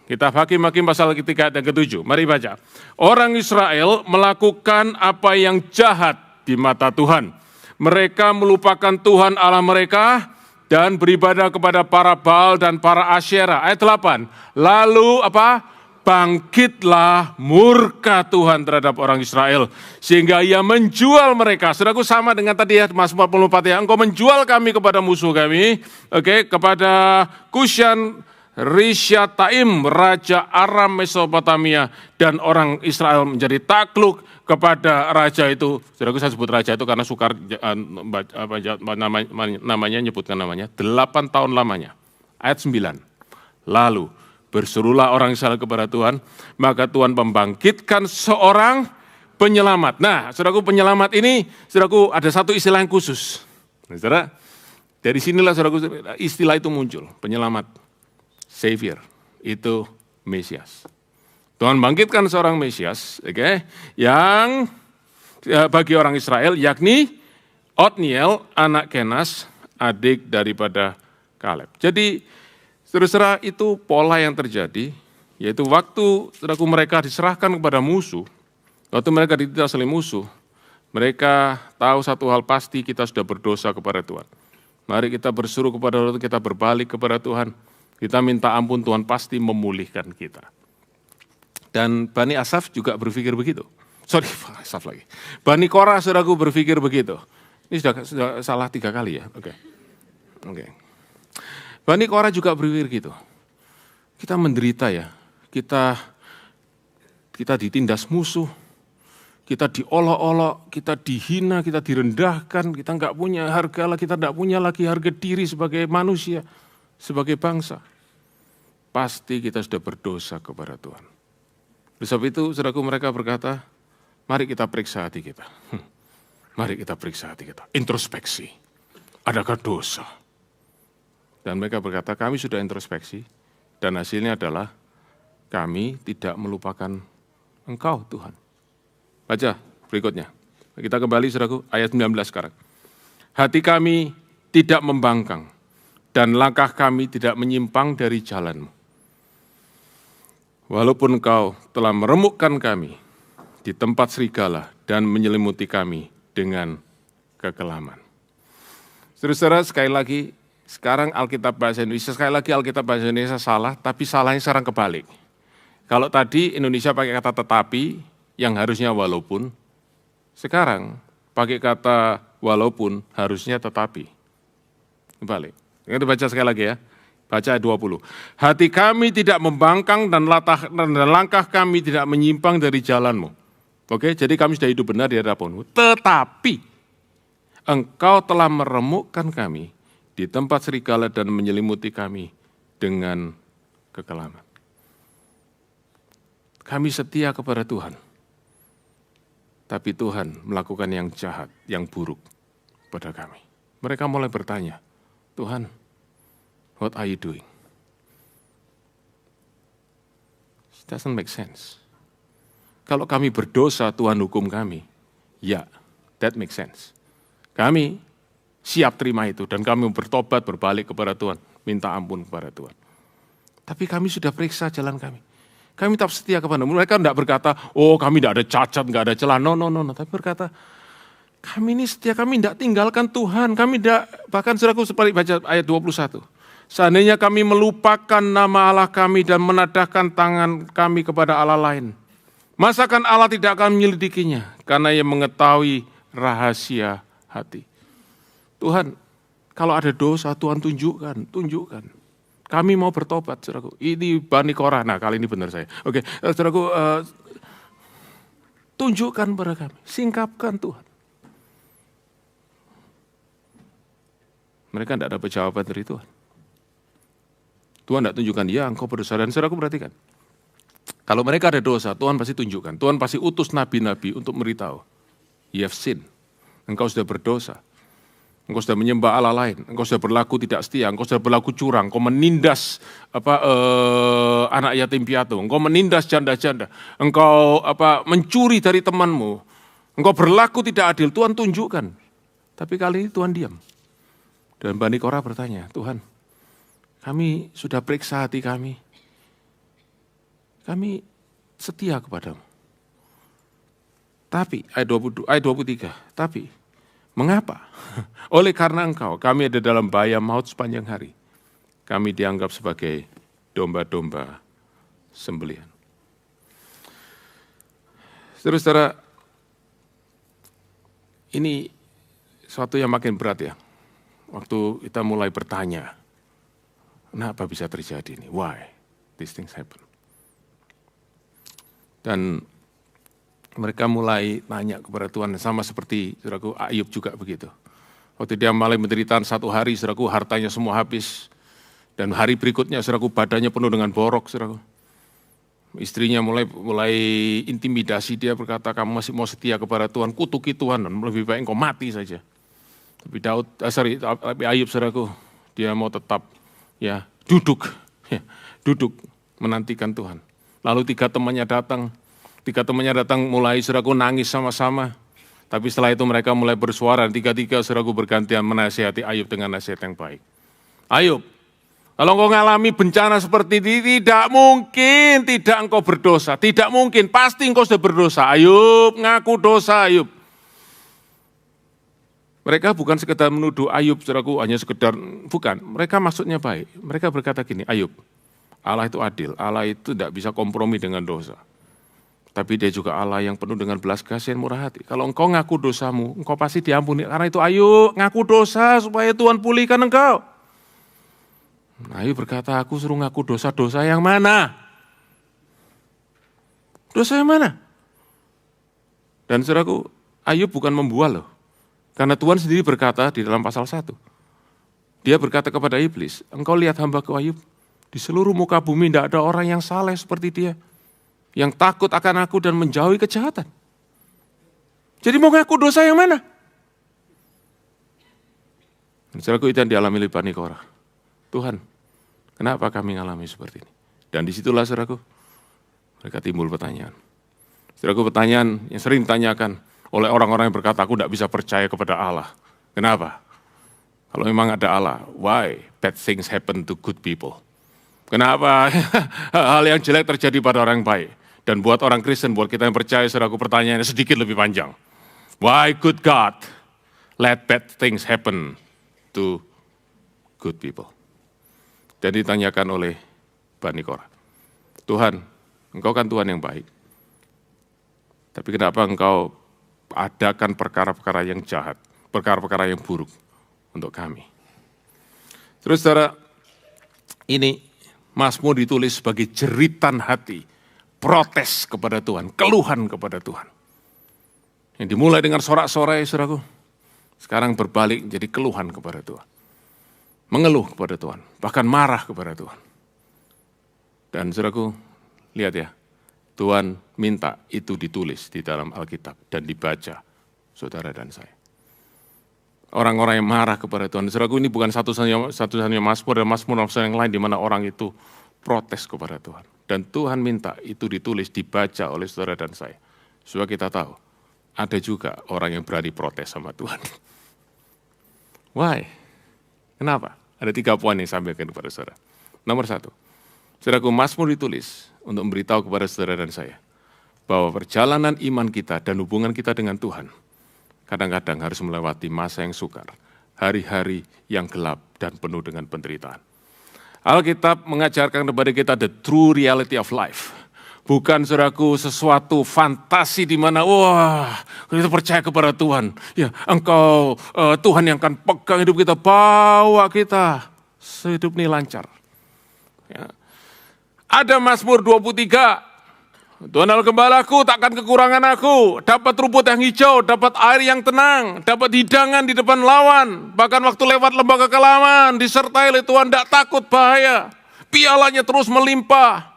A: Kitab Hakim-Hakim pasal ketiga dan ke-7. Mari baca. Orang Israel melakukan apa yang jahat di mata Tuhan. Mereka melupakan Tuhan Allah mereka dan beribadah kepada para Baal dan para Asyera. Ayat 8. Lalu apa? Bangkitlah murka Tuhan terhadap orang Israel sehingga ia menjual mereka. Saudaraku, sama dengan tadi ya Mazmur 44 ya. Engkau menjual kami kepada musuh kami. Oke, kepada Kushan Rishyataim, raja Aram Mesopotamia, dan orang Israel menjadi takluk kepada raja itu. Saudaraku, saya sebut raja itu karena sukar nyebutkan namanya, 8 tahun lamanya. Ayat 9. Lalu berserulah orang Israel kepada Tuhan, maka Tuhan membangkitkan seorang penyelamat. Nah, saudaraku, penyelamat ini, saudaraku, ada satu istilah yang khusus. Nah, saudara, dari sinilah, saudaraku, istilah itu muncul, penyelamat. Savior, itu Mesias. Tuhan bangkitkan seorang Mesias, yang bagi orang Israel, yakni Otniel, anak Kenas, adik daripada Kaleb. Jadi, saudara-saudara, itu pola yang terjadi, yaitu waktu saudaraku mereka diserahkan kepada musuh, waktu mereka ditindas oleh musuh, mereka tahu satu hal pasti, kita sudah berdosa kepada Tuhan. Mari kita berseru kepada Tuhan, kita berbalik kepada Tuhan. Kita minta ampun, Tuhan pasti memulihkan kita. Dan Bani Asaf juga berpikir begitu. Asaf lagi. Bani Korah, saudaraku, berpikir begitu. Ini sudah salah 3 kali ya. Oke. Bani Korah juga berpikir gitu. Kita menderita ya. Kita ditindas musuh. Kita diolok-olok, kita dihina, kita direndahkan, kita nggak punya harga lah, kita nggak punya lagi harga diri sebagai manusia. Sebagai bangsa, pasti kita sudah berdosa kepada Tuhan. Sebab itu, saudaraku, mereka berkata, mari kita periksa hati kita. Mari kita periksa hati kita. Introspeksi. Adakah dosa? Dan mereka berkata, kami sudah introspeksi, dan hasilnya adalah kami tidak melupakan Engkau, Tuhan. Baca berikutnya. Kita kembali, saudaraku, ayat 19 sekarang. Hati kami tidak membangkang, dan langkah kami tidak menyimpang dari jalan-Mu. Walaupun Engkau telah meremukkan kami di tempat serigala dan menyelimuti kami dengan kekelaman. Saudara-saudara, sekali lagi, sekarang Alkitab Bahasa Indonesia, sekali lagi Alkitab Bahasa Indonesia salah, tapi salahnya sekarang kebalik. Kalau tadi Indonesia pakai kata tetapi, yang harusnya walaupun, sekarang pakai kata walaupun, harusnya tetapi. Kembali. Kita baca sekali lagi ya, baca ayat 20. Hati kami tidak membangkang dan langkah kami tidak menyimpang dari jalan-Mu. Oke, jadi kami sudah hidup benar di hadapan-Mu. Tetapi Engkau telah meremukkan kami di tempat serigala dan menyelimuti kami dengan kekelaman. Kami setia kepada Tuhan, tapi Tuhan melakukan yang jahat, yang buruk pada kami. Mereka mulai bertanya, Tuhan, what are you doing? It doesn't make sense. Kalau kami berdosa, Tuhan hukum kami. Ya, that makes sense. Kami siap terima itu. Dan kami bertobat, berbalik kepada Tuhan, minta ampun kepada Tuhan. Tapi kami sudah periksa jalan kami. Kami tetap setia kepada mereka. Tidak berkata, oh kami tidak ada cacat, tidak ada celah. No. Tapi berkata, kami ini setia, kami tidak tinggalkan Tuhan. Kami tidak, bahkan saudaraku seperti baca ayat 21. Seandainya kami melupakan nama Allah kami dan menadahkan tangan kami kepada Allah lain. Masakan Allah tidak akan menyelidikinya, karena ia mengetahui rahasia hati. Tuhan, kalau ada dosa, Tuhan tunjukkan. Kami mau bertobat, saudaraku. Ini Bani Korah, nah kali ini benar saya. Oke, saudaraku, tunjukkan kepada kami, singkapkan Tuhan. Mereka tidak dapat jawaban dari Tuhan. Tuhan tidak tunjukkan, ya engkau berdosa. Dan saudaraku perhatikan, kalau mereka ada dosa, Tuhan pasti tunjukkan. Tuhan pasti utus nabi-nabi untuk memberitahu. You have sinned. Engkau sudah berdosa. Engkau sudah menyembah Allah lain. Engkau sudah berlaku tidak setia. Engkau sudah berlaku curang. Engkau menindas anak yatim piatu. Engkau menindas janda-janda. Engkau mencuri dari temanmu. Engkau berlaku tidak adil. Tuhan tunjukkan. Tapi kali ini Tuhan diam. Dan Bani Korah bertanya, Tuhan, kami sudah periksa hati kami. Kami setia kepadamu. Tapi, ayat 23, tapi mengapa? Oleh karena engkau, kami ada dalam bahaya maut sepanjang hari. Kami dianggap sebagai domba-domba sembelihan. Saudara-saudara, ini suatu yang makin berat ya. Waktu kita mulai bertanya, kenapa bisa terjadi ini? Why these things happen? Dan mereka mulai nanya kepada Tuhan, sama seperti saudaraku Ayub juga begitu. Waktu dia mulai menderita 1 hari, saudaraku hartanya semua habis. Dan hari berikutnya saudaraku badannya penuh dengan borok, saudaraku. Istrinya mulai intimidasi, dia berkata, kamu masih mau setia kepada Tuhan, kutuki Tuhan, dan lebih baik engkau mati saja. Tapi Ayub saudaraku, dia mau tetap ya duduk menantikan Tuhan. Lalu 3 temannya datang mulai saudaraku nangis sama-sama. Tapi setelah itu mereka mulai bersuara, 3 saudaraku bergantian menasihati Ayub dengan nasihat yang baik. Ayub, kalau engkau mengalami bencana seperti ini, tidak mungkin tidak engkau berdosa. Tidak mungkin, pasti engkau sudah berdosa. Ayub, ngaku dosa Ayub. Mereka bukan sekedar menuduh Ayub, saudaraku, hanya sekedar, bukan. Mereka maksudnya baik. Mereka berkata gini, Ayub, Allah itu adil. Allah itu tidak bisa kompromi dengan dosa. Tapi dia juga Allah yang penuh dengan belas kasihan murah hati. Kalau engkau ngaku dosamu, engkau pasti diampuni. Karena itu Ayub, ngaku dosa supaya Tuhan pulihkan engkau. Ayub berkata, aku suruh ngaku dosa-dosa yang mana? Dosa yang mana? Dan saudaraku, Ayub bukan membual loh. Karena Tuhan sendiri berkata di dalam pasal 1. Dia berkata kepada iblis, engkau lihat hamba-Ku Ayub, di seluruh muka bumi tidak ada orang yang saleh seperti dia. Yang takut akan aku dan menjauhi kejahatan. Jadi mau ngaku dosa yang mana? Saudaraku, itu yang dialami oleh Bani Korah. Tuhan, kenapa kami mengalami seperti ini? Dan disitulah saudaraku, mereka timbul pertanyaan. Saudaraku, pertanyaan yang sering ditanyakan oleh orang-orang yang berkata, aku tidak bisa percaya kepada Allah. Kenapa? Kalau memang ada Allah, why bad things happen to good people? Kenapa hal yang jelek terjadi pada orang yang baik? Dan buat orang Kristen, buat kita yang percaya, saudaraku, pertanyaannya sedikit lebih panjang. Why could God let bad things happen to good people? Dan ditanyakan oleh Bani Korah. Tuhan, engkau kan Tuhan yang baik. Tapi kenapa engkau adakan perkara-perkara yang jahat, perkara-perkara yang buruk untuk kami? Terus saudara, ini Mazmur ditulis sebagai jeritan hati, protes kepada Tuhan, keluhan kepada Tuhan. Yang dimulai dengan sorak-sorai, saudaraku, sekarang berbalik jadi keluhan kepada Tuhan. Mengeluh kepada Tuhan, bahkan marah kepada Tuhan. Dan saudaraku, lihat ya, Tuhan minta itu ditulis di dalam Alkitab dan dibaca saudara dan saya. Orang-orang yang marah kepada Tuhan. Saudaraku, ini bukan satu-satunya Mazmur dan Mazmur yang lain di mana orang itu protes kepada Tuhan. Dan Tuhan minta itu ditulis, dibaca oleh saudara dan saya. Supaya kita tahu, ada juga orang yang berani protes sama Tuhan. Why? Kenapa? Ada 3 poin yang saya sampaikan kepada saudara. Nomor 1, saudaraku, Mazmur ditulis untuk memberitahu kepada saudara dan saya bahwa perjalanan iman kita dan hubungan kita dengan Tuhan kadang-kadang harus melewati masa yang sukar, hari-hari yang gelap dan penuh dengan penderitaan. Alkitab mengajarkan kepada kita the true reality of life. Bukan, saudaraku, sesuatu fantasi di mana, wah, kita percaya kepada Tuhan. Ya, Engkau, Tuhan yang akan pegang hidup kita, bawa kita sehidup ini lancar. Ya. Ada Mazmur 23, Tuhan adalah gembalaku, takkan kekurangan aku. Dapat rumput yang hijau, dapat air yang tenang, dapat hidangan di depan lawan. Bahkan waktu lewat lembah kekelaman, disertai oleh Tuhan, tidak takut bahaya. Pialanya terus melimpah.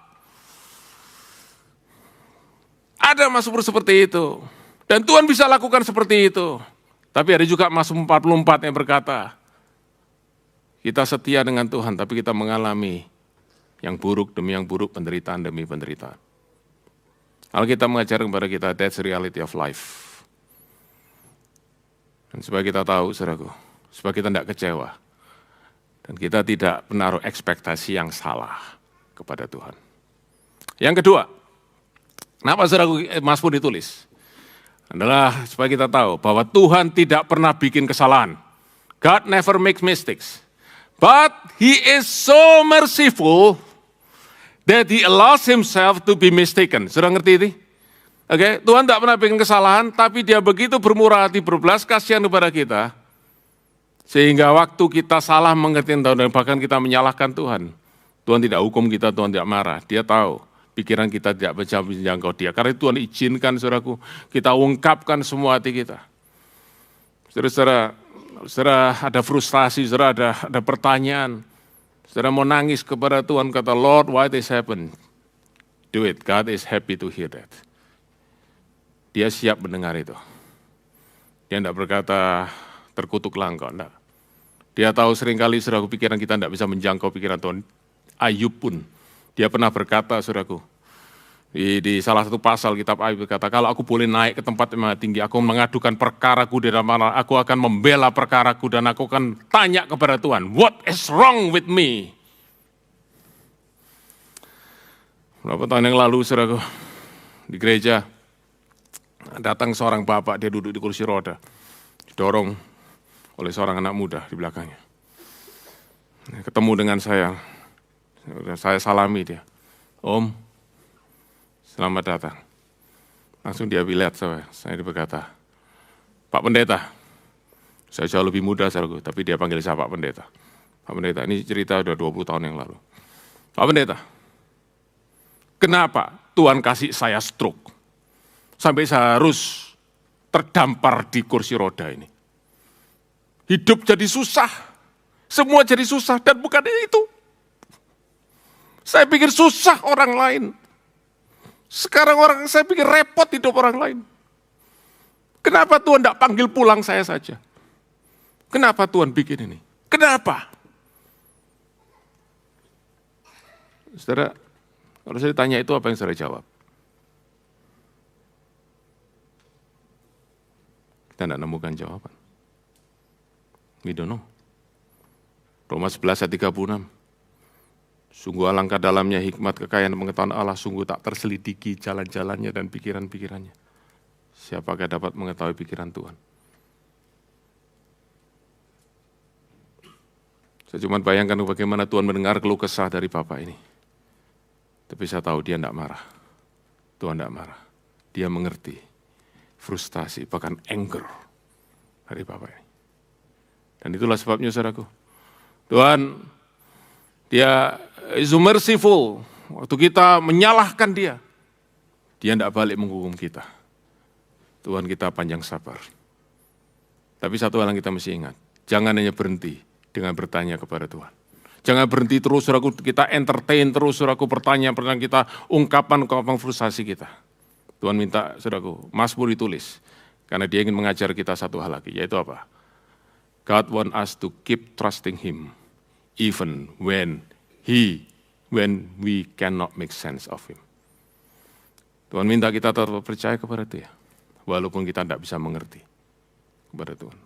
A: Ada Mazmur seperti itu. Dan Tuhan bisa lakukan seperti itu. Tapi ada juga Mazmur 44 yang berkata, kita setia dengan Tuhan, tapi kita mengalami yang buruk demi yang buruk, penderitaan demi penderitaan. Alkitab mengajar kepada kita, that's the reality of life. Dan supaya kita tahu, saudaraku, supaya kita tidak kecewa, dan kita tidak menaruh ekspektasi yang salah kepada Tuhan. Yang kedua, kenapa saudaraku Mazmur ditulis? Adalah supaya kita tahu bahwa Tuhan tidak pernah bikin kesalahan. God never makes mistakes. But He is so merciful that He allows Himself to be mistaken. Sudah ngerti ini? Oke, Tuhan tidak pernah bikin kesalahan, tapi Dia begitu bermurah hati, berbelas kasihan kepada kita, sehingga waktu kita salah mengerti dan bahkan kita menyalahkan Tuhan, Tuhan tidak hukum kita, Tuhan tidak marah. Dia tahu pikiran kita tidak bisa menjangkau Dia. Karena Tuhan izinkan, saudaraku, kita ungkapkan semua hati kita. Saudara ada frustasi, saudara ada pertanyaan, saudara mau nangis kepada Tuhan, kata, Lord, why this happen? Do it, God is happy to hear that. Dia siap mendengar itu. Dia tidak berkata, terkutuklah engkau, enggak. Dia tahu seringkali, saudaraku, pikiran kita tidak bisa menjangkau pikiran Tuhan. Ayub pun, dia pernah berkata, saudaraku, di salah satu pasal kitab Ayub berkata, kalau aku boleh naik ke tempat yang tinggi, aku mengadukan perkaraku di dalam mana, aku akan membela perkaraku dan aku akan tanya kepada Tuhan, what is wrong with me? Beberapa tahun yang lalu, saudaraku, di gereja, datang seorang bapak, dia duduk di kursi roda, didorong oleh seorang anak muda di belakangnya. Ketemu dengan saya salami dia, Om, selamat datang. Langsung dia lihat saya berkata, Pak Pendeta, saya jauh lebih muda, saudaraku, tapi dia panggil saya Pak Pendeta. Pak Pendeta, ini cerita udah 20 tahun yang lalu. Pak Pendeta, kenapa Tuhan kasih saya stroke? Sampai saya harus terdampar di kursi roda ini. Hidup jadi susah, semua jadi susah, dan bukan itu. Saya pikir susah orang lain. Sekarang saya pikir repot hidup orang lain. Kenapa Tuhan tidak panggil pulang saya saja? Kenapa Tuhan bikin ini? Kenapa? Saudara, kalau saya ditanya itu apa yang saudara jawab? Kita tidak nemukan jawaban. We don't know. Roma 11 ayat 36. Sungguh alangkah dalamnya hikmat kekayaan pengetahuan Allah, sungguh tak terselidiki jalan-jalannya dan pikiran-pikirannya. Siapakah dapat mengetahui pikiran Tuhan? Saya cuma bayangkan bagaimana Tuhan mendengar keluh kesah dari Bapak ini. Tapi saya tahu dia tidak marah. Tuhan tidak marah. Dia mengerti frustasi, bahkan anger dari Bapak ini. Dan itulah sebabnya, saudaraku, Tuhan, Dia is merciful. Waktu kita menyalahkan Dia tidak balik menghukum kita. Tuhan kita panjang sabar. Tapi satu hal yang kita mesti ingat, jangan hanya berhenti dengan bertanya kepada Tuhan. Jangan berhenti terus, saudaraku, kita entertain terus, saudaraku, pertanyaan kita, ungkapan frustasi kita. Tuhan minta, saudaraku, Mazmur ditulis, karena Dia ingin mengajar kita satu hal lagi, yaitu apa? God want us to keep trusting Him, even when we cannot make sense of Him. Tuhan minta kita tetap percaya kepada Dia, walaupun kita tidak bisa mengerti kepada Tuhan.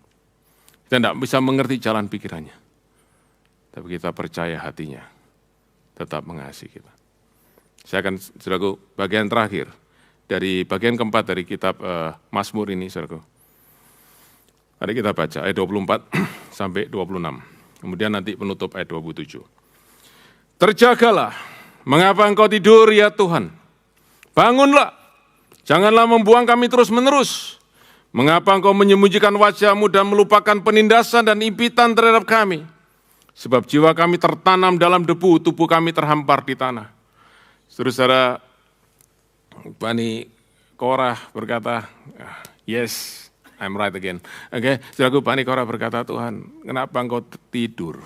A: Kita dan tidak bisa mengerti jalan pikirannya. Tapi kita percaya hatinya tetap mengasihi kita. Saya akan, saudaraku, bagian terakhir dari bagian keempat dari kitab Mazmur ini, saudaraku. Mari kita baca ayat 24 sampai 26. Kemudian nanti penutup ayat 27. Terjagalah, mengapa engkau tidur ya Tuhan? Bangunlah, janganlah membuang kami terus-menerus. Mengapa engkau menyembunyikan wajah-Mu dan melupakan penindasan dan impitan terhadap kami? Sebab jiwa kami tertanam dalam debu, tubuh kami terhampar di tanah. Saudara-saudara, Bani Korah berkata, yes, I'm right again. Oke, saudaraku, Bani Korah berkata, Tuhan, kenapa engkau tidur?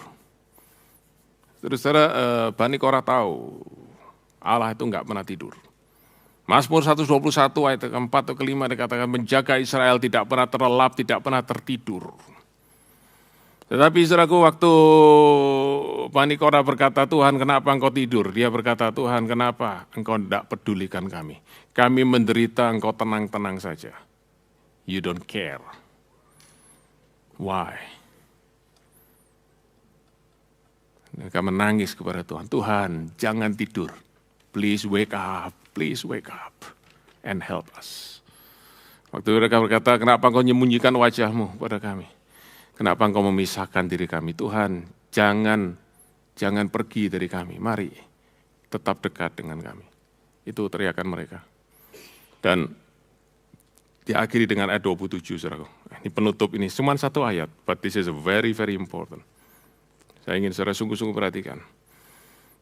A: Saudara-saudara, Bani Korah tahu Allah itu enggak pernah tidur. Mazmur 121 ayat ke-4 atau ke-5 dikatakan, menjaga Israel tidak pernah terlelap, tidak pernah tertidur. Tetapi saudaraku, waktu Bani Korah berkata, Tuhan kenapa engkau tidur? Dia berkata, Tuhan kenapa engkau tidak pedulikan kami? Kami menderita, engkau tenang-tenang saja. You don't care. Why? Mereka menangis kepada Tuhan, Tuhan jangan tidur. Please wake up and help us. Waktu mereka berkata, kenapa engkau menyembunyikan wajah-Mu pada kami? Kenapa engkau memisahkan diri kami? Tuhan, jangan pergi dari kami. Mari, tetap dekat dengan kami. Itu teriakan mereka. Dan diakhiri dengan ayat 27, saudaraku. Ini penutup ini, cuma satu ayat, but this is very, very important. Saya ingin saudara sungguh-sungguh perhatikan.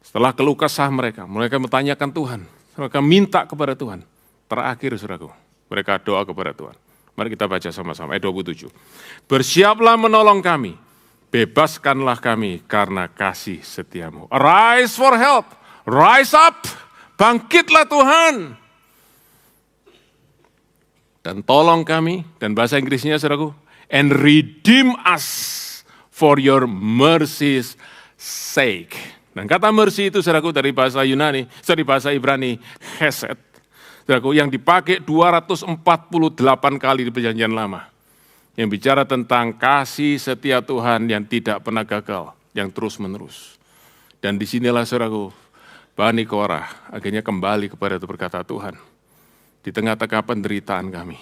A: Setelah keluh kesah mereka bertanyakan Tuhan. Mereka minta kepada Tuhan. Terakhir, saudaraku, mereka doa kepada Tuhan. Mari kita baca sama-sama, ayat 27. Bersiaplah menolong kami, bebaskanlah kami karena kasih setia-Mu. Arise for help, rise up, bangkitlah Tuhan. Dan tolong kami, dan bahasa Inggrisnya saudaraku, and redeem us for your mercy's sake. Dan kata mercy itu saudaraku dari bahasa Yunani, dari bahasa Ibrani, chesed. Saudaraku, yang dipakai 248 kali di Perjanjian Lama. Yang bicara tentang kasih setia Tuhan yang tidak pernah gagal, yang terus-menerus. Dan disinilah saudaraku, Bani Korah akhirnya kembali kepada itu berkata, Tuhan, di tengah-tengah penderitaan kami,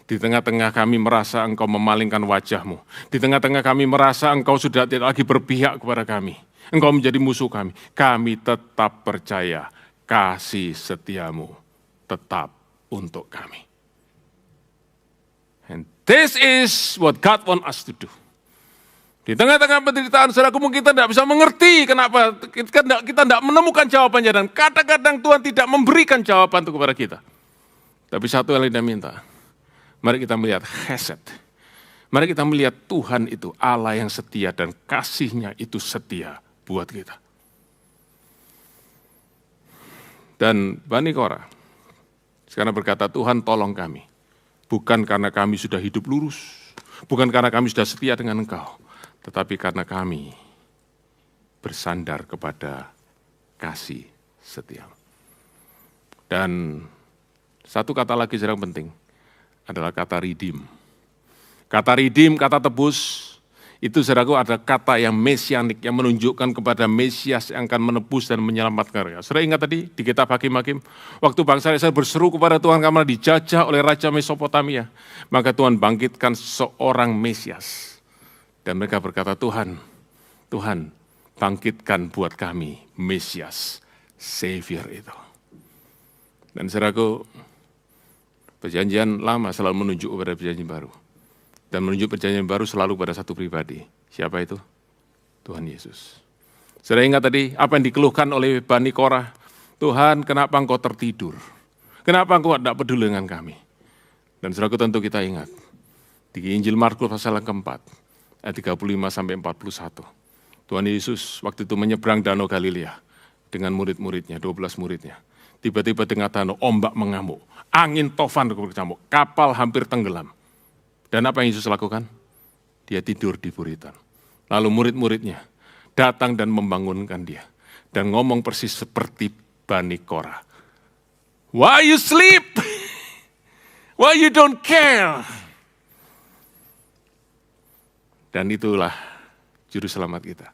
A: di tengah-tengah kami merasa Engkau memalingkan wajah-Mu, di tengah-tengah kami merasa Engkau sudah tidak lagi berpihak kepada kami, Engkau menjadi musuh kami tetap percaya kasih setia-Mu tetap untuk kami. And this is what God wants us to do. Di tengah-tengah penderitaan, saudaraku, mungkin kita tidak bisa mengerti kenapa kita tidak menemukan jawabannya, dan kadang-kadang Tuhan tidak memberikan jawaban itu kepada kita. Tapi satu yang kita minta, mari kita melihat chesed. Mari kita melihat Tuhan itu Allah yang setia dan kasih-Nya itu setia buat kita. Dan Bani Korah sekarang berkata, Tuhan tolong kami. Bukan karena kami sudah hidup lurus, bukan karena kami sudah setia dengan Engkau, tetapi karena kami bersandar kepada kasih setia. Dan satu kata lagi yang penting adalah kata redeem. Kata redeem, kata tebus, itu saudaraku ada kata yang mesianik, yang menunjukkan kepada Mesias yang akan menebus dan menyelamatkan mereka. Saudara ingat tadi di kitab Hakim-Hakim, waktu bangsa Israel berseru kepada Tuhan karena dijajah oleh Raja Mesopotamia, maka Tuhan bangkitkan seorang Mesias. Dan mereka berkata, Tuhan bangkitkan buat kami Mesias, Savior itu. Dan saudaraku, Perjanjian Lama selalu menunjuk kepada Perjanjian Baru. Dan menunjuk Perjanjian Baru selalu pada satu pribadi. Siapa itu? Tuhan Yesus. Saudara ingat tadi apa yang dikeluhkan oleh Bani Korah? Tuhan, kenapa Engkau tertidur? Kenapa Engkau tidak peduli dengan kami? Dan saudaraku, tentu kita ingat. Di Injil Markus pasal yang keempat, ayat 35 sampai 41. Tuhan Yesus waktu itu menyeberang Danau Galilea dengan murid-muridnya, 12 muridnya. Tiba-tiba tengah danau ombak mengamuk, angin tofan berkecamuk, kapal hampir tenggelam. Dan apa yang Yesus lakukan? Dia tidur di buritan. Lalu murid-muridnya datang dan membangunkan dia. Dan ngomong persis seperti Bani Korah. Why you sleep? Why you don't care? Dan itulah juru selamat kita.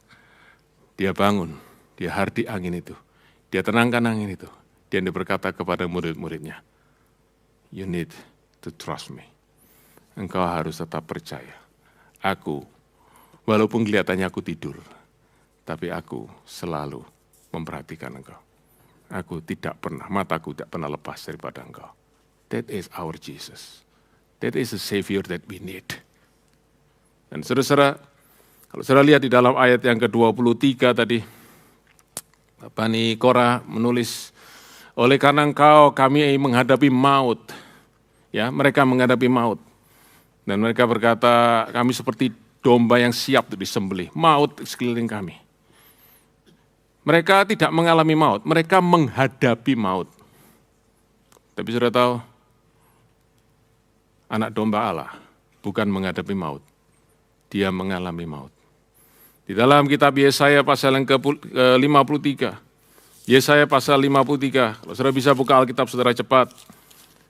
A: Dia bangun, dia hardik angin itu, dia tenangkan angin itu. Dia berkata kepada murid-muridnya, "You need to trust me." Engkau harus tetap percaya. Aku, walaupun kelihatannya aku tidur, tapi aku selalu memperhatikan engkau. Aku tidak pernah, mataku tidak pernah lepas daripada engkau. That is our Jesus. That is the Savior that we need. Dan saudara-saudara, kalau saudara lihat di dalam ayat yang ke-23 tadi, Bani Korah menulis, oleh karena engkau kami menghadapi maut. Ya, mereka menghadapi maut. Dan mereka berkata, kami seperti domba yang siap untuk disembelih. Maut sekeliling kami. Mereka tidak mengalami maut, mereka menghadapi maut. Tapi sudah tahu, anak domba Allah bukan menghadapi maut. Dia mengalami maut. Di dalam kitab Yesaya pasal yang ke-53. Yesaya pasal 53. Kalau saudara bisa buka Alkitab saudara cepat.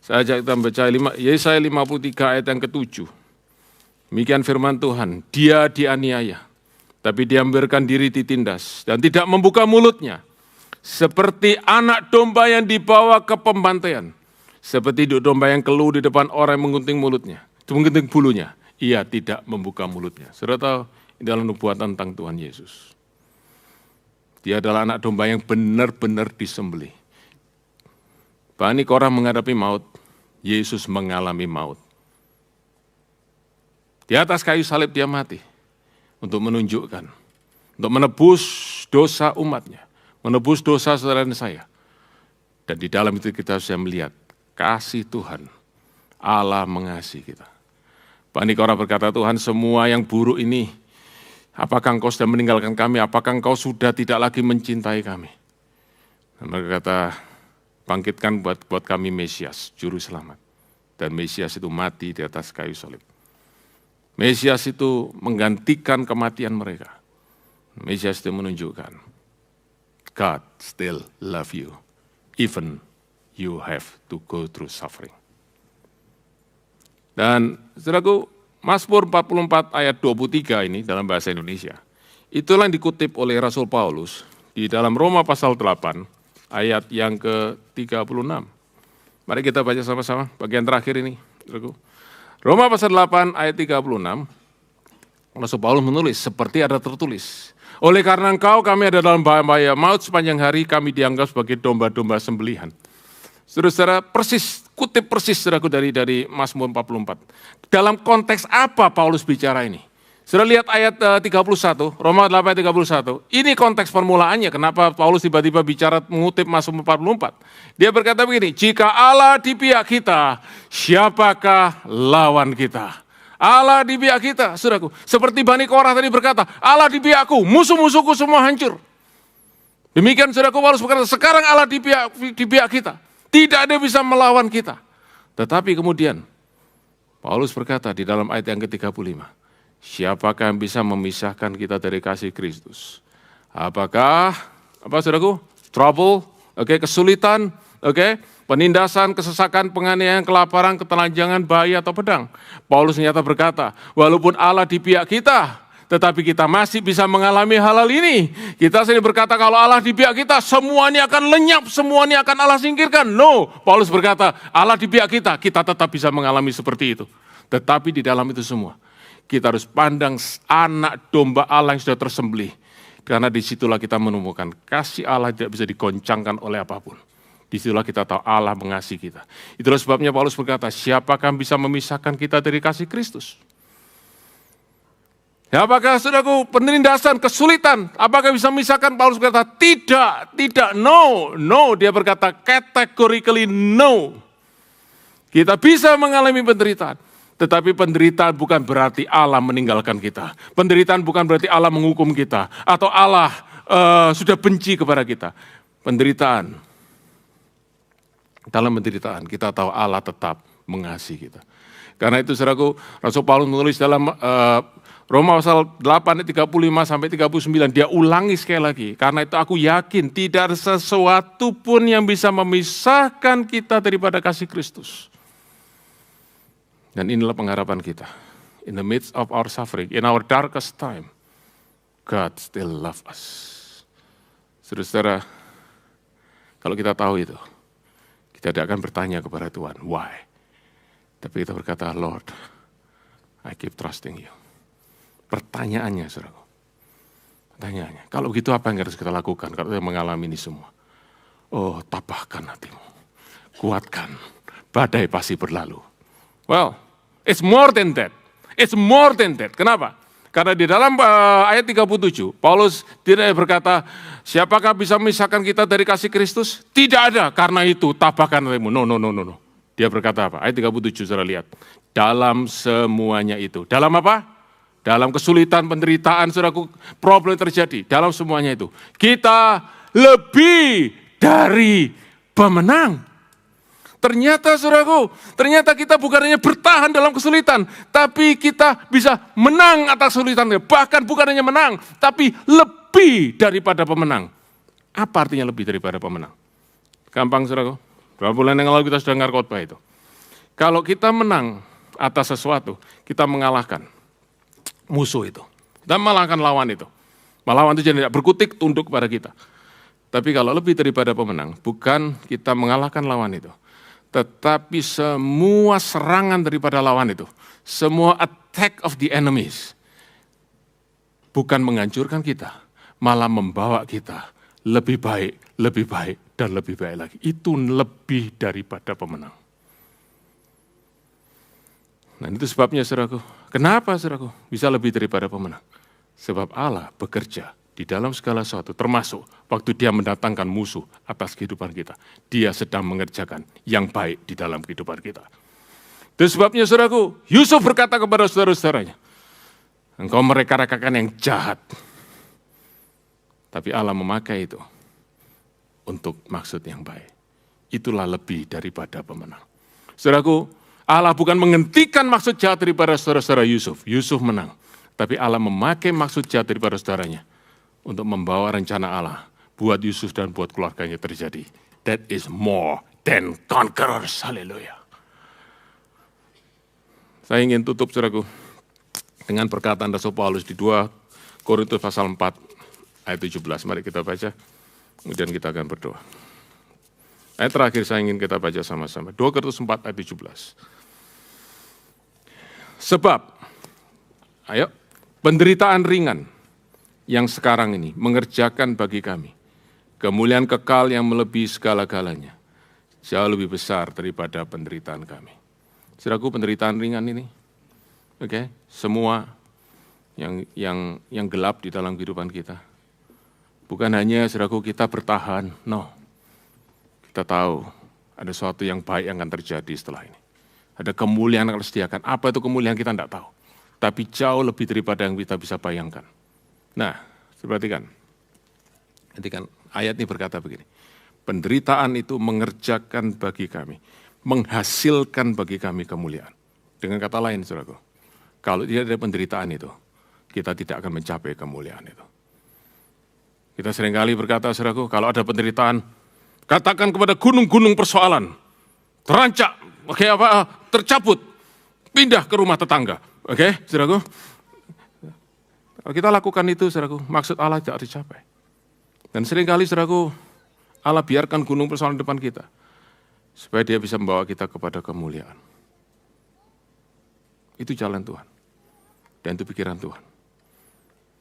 A: Saya ajak kita membaca Yesaya 53 ayat yang ke-7. Demikian firman Tuhan, dia dianiaya, tapi dia membiarkan diri ditindas dan tidak membuka mulutnya. Seperti anak domba yang dibawa ke pembantaian. Seperti domba yang keluh di depan orang yang menggunting mulutnya, menggunting bulunya. Ia tidak membuka mulutnya. Saudara tahu, ini adalah nubuatan tentang Tuhan Yesus. Dia adalah anak domba yang benar-benar disembelih. Bani Korah menghadapi maut, Yesus mengalami maut. Di atas kayu salib dia mati untuk menunjukkan, untuk menebus dosa umatnya, menebus dosa saudara dan saya. Dan di dalam itu kita bisa melihat kasih Tuhan, Allah mengasihi kita. Bani Korah berkata, Tuhan semua yang buruk ini, apakah engkau sudah meninggalkan kami, apakah engkau sudah tidak lagi mencintai kami? Dan mereka kata, bangkitkan buat kami Mesias, juru selamat. Dan Mesias itu mati di atas kayu salib. Mesias itu menggantikan kematian mereka. Mesias itu menunjukkan, God still love you, even you have to go through suffering. Dan saudaraku, Mazmur 44 ayat 23 ini dalam bahasa Indonesia, itulah yang dikutip oleh Rasul Paulus di dalam Roma pasal 8, ayat yang ke-36. Mari kita baca sama-sama bagian terakhir ini. Roma pasal 8 ayat 36. Rasul Paulus menulis, seperti ada tertulis. Oleh karena engkau kami ada dalam bahaya maut sepanjang hari, kami dianggap sebagai domba-domba sembelihan. Saudara-saudara, kutip persis saudaraku dari Mazmur 44. Dalam konteks apa Paulus bicara ini? Sudah lihat ayat 31, Roma 8 ayat 31. Ini konteks formulaannya, kenapa Paulus tiba-tiba bicara mengutip Mazmur 44. Dia berkata begini, jika Allah di pihak kita, siapakah lawan kita? Allah di pihak kita, saudaraku. Seperti Bani Korah tadi berkata, Allah di pihakku, musuh-musuhku semua hancur. Demikian saudaraku Paulus berkata, sekarang Allah di pihak kita. Tidak ada yang bisa melawan kita. Tetapi kemudian, Paulus berkata di dalam ayat yang ke-35, siapakah yang bisa memisahkan kita dari kasih Kristus? Apakah, saudaraku? Trouble, kesulitan, penindasan, kesesakan, penganiayaan, kelaparan, ketelanjangan, bahaya atau pedang. Paulus ternyata berkata, walaupun Allah di pihak kita, tetapi kita masih bisa mengalami hal-hal ini. Kita sering berkata kalau Allah di pihak kita, semuanya akan lenyap, semuanya akan Allah singkirkan. No, Paulus berkata, Allah di pihak kita tetap bisa mengalami seperti itu. Tetapi di dalam itu semua, kita harus pandang anak domba Allah yang sudah tersembelih. Karena disitulah kita menemukan kasih Allah tidak bisa dikoncangkan oleh apapun. Disitulah kita tahu Allah mengasihi kita. Itulah sebabnya Paulus berkata, siapakah yang bisa memisahkan kita dari kasih Kristus? Ya, apakah saudaraku penindasan, kesulitan, apakah bisa memisahkan? Paulus berkata, tidak, no. Dia berkata categorically no. Kita bisa mengalami penderitaan. Tetapi penderitaan bukan berarti Allah meninggalkan kita. Penderitaan bukan berarti Allah menghukum kita. Atau Allah sudah benci kepada kita. Dalam penderitaan kita tahu Allah tetap mengasihi kita. Karena itu saudaraku, Rasul Paulus menulis dalam Roma pasal 8 ayat 35 sampai 39, dia ulangi sekali lagi. Karena itu aku yakin tidak ada sesuatu pun yang bisa memisahkan kita daripada kasih Kristus. Dan inilah pengharapan kita. in the midst of our suffering, in our darkest time, God still love us. Saudara-saudara, kalau kita tahu itu, kita tidak akan bertanya kepada Tuhan, why? Tapi kita berkata, Lord, I keep trusting you. Pertanyaannya, saudaraku. Pertanyaannya, kalau begitu apa yang harus kita lakukan kalau kita mengalami ini semua? Oh, tabahkan hatimu. Kuatkan. Badai pasti berlalu. Well, it's more than that. It's more than that. Kenapa? Karena di dalam ayat 37, Paulus tidak berkata, siapakah bisa memisahkan kita dari kasih Kristus? Tidak ada, karena itu tabahkan hatimu. No. Dia berkata apa? Ayat 37, saudara lihat. Dalam semuanya itu. Dalam apa? Dalam kesulitan, penderitaan, saudaraku, problem terjadi. Dalam semuanya itu. Kita lebih dari pemenang. Ternyata, saudaraku, ternyata kita bukan hanya bertahan dalam kesulitan, tapi kita bisa menang atas kesulitan. Bahkan bukan hanya menang, tapi lebih daripada pemenang. Apa artinya lebih daripada pemenang? Gampang, saudaraku. Berapa bulan yang lalu kita sudah dengar khotbah itu. Kalau kita menang atas sesuatu, kita mengalahkan musuh itu. Kita mengalahkan lawan itu. Lawan itu jadi tidak berkutik tunduk kepada kita. Tapi kalau lebih daripada pemenang, bukan kita mengalahkan lawan itu, tetapi semua serangan daripada lawan itu, semua attack of the enemies, bukan menghancurkan kita, malah membawa kita lebih baik, dan lebih baik lagi. Itu lebih daripada pemenang. Nah itu sebabnya, saudaraku. Kenapa, saudaraku, bisa lebih daripada pemenang? Sebab Allah bekerja di dalam segala sesuatu, termasuk waktu dia mendatangkan musuh atas kehidupan kita. Dia sedang mengerjakan yang baik di dalam kehidupan kita. Itu sebabnya, saudaraku, Yusuf berkata kepada saudara-saudaranya, engkau mereka-rekakan yang jahat. Tapi Allah memakai itu untuk maksud yang baik. Itulah lebih daripada pemenang. Saudaraku, Allah bukan menghentikan maksud jahat daripada saudara-saudara Yusuf. Yusuf menang. Tapi Allah memakai maksud jahat daripada saudaranya untuk membawa rencana Allah buat Yusuf dan buat keluarganya terjadi. That is more than conquerors. Haleluya. Saya ingin tutup, saudaraku, dengan perkataan Rasul Paulus di 2 Korintus pasal 4 ayat 17. Mari kita baca, kemudian kita akan berdoa. Ayat terakhir saya ingin kita baca sama-sama. 2 Korintus 4 ayat 17. Sebab, penderitaan ringan yang sekarang ini mengerjakan bagi kami kemuliaan kekal yang melebihi segala-galanya, jauh lebih besar daripada penderitaan kami. Saudaraku, penderitaan ringan ini, semua yang gelap di dalam kehidupan kita, bukan hanya, saudaraku, kita bertahan, no. Kita tahu ada sesuatu yang baik yang akan terjadi setelah ini. Ada kemuliaan yang akan disediakan. Apa itu kemuliaan kita tidak tahu. Tapi jauh lebih daripada yang kita bisa bayangkan. Nah, perhatikan. Ayat ini berkata begini. Penderitaan itu mengerjakan bagi kami. Menghasilkan bagi kami kemuliaan. Dengan kata lain, saudaraku. Kalau tidak ada penderitaan itu, kita tidak akan mencapai kemuliaan itu. Kita seringkali berkata, saudaraku, kalau ada penderitaan, katakan kepada gunung-gunung persoalan, terancak, tercabut, pindah ke rumah tetangga. Saudaraku. Kalau kita lakukan itu, saudaraku, maksud Allah tidak dicapai. Dan seringkali, saudaraku, Allah biarkan gunung persoalan di depan kita, supaya dia bisa membawa kita kepada kemuliaan. Itu jalan Tuhan. Dan itu pikiran Tuhan.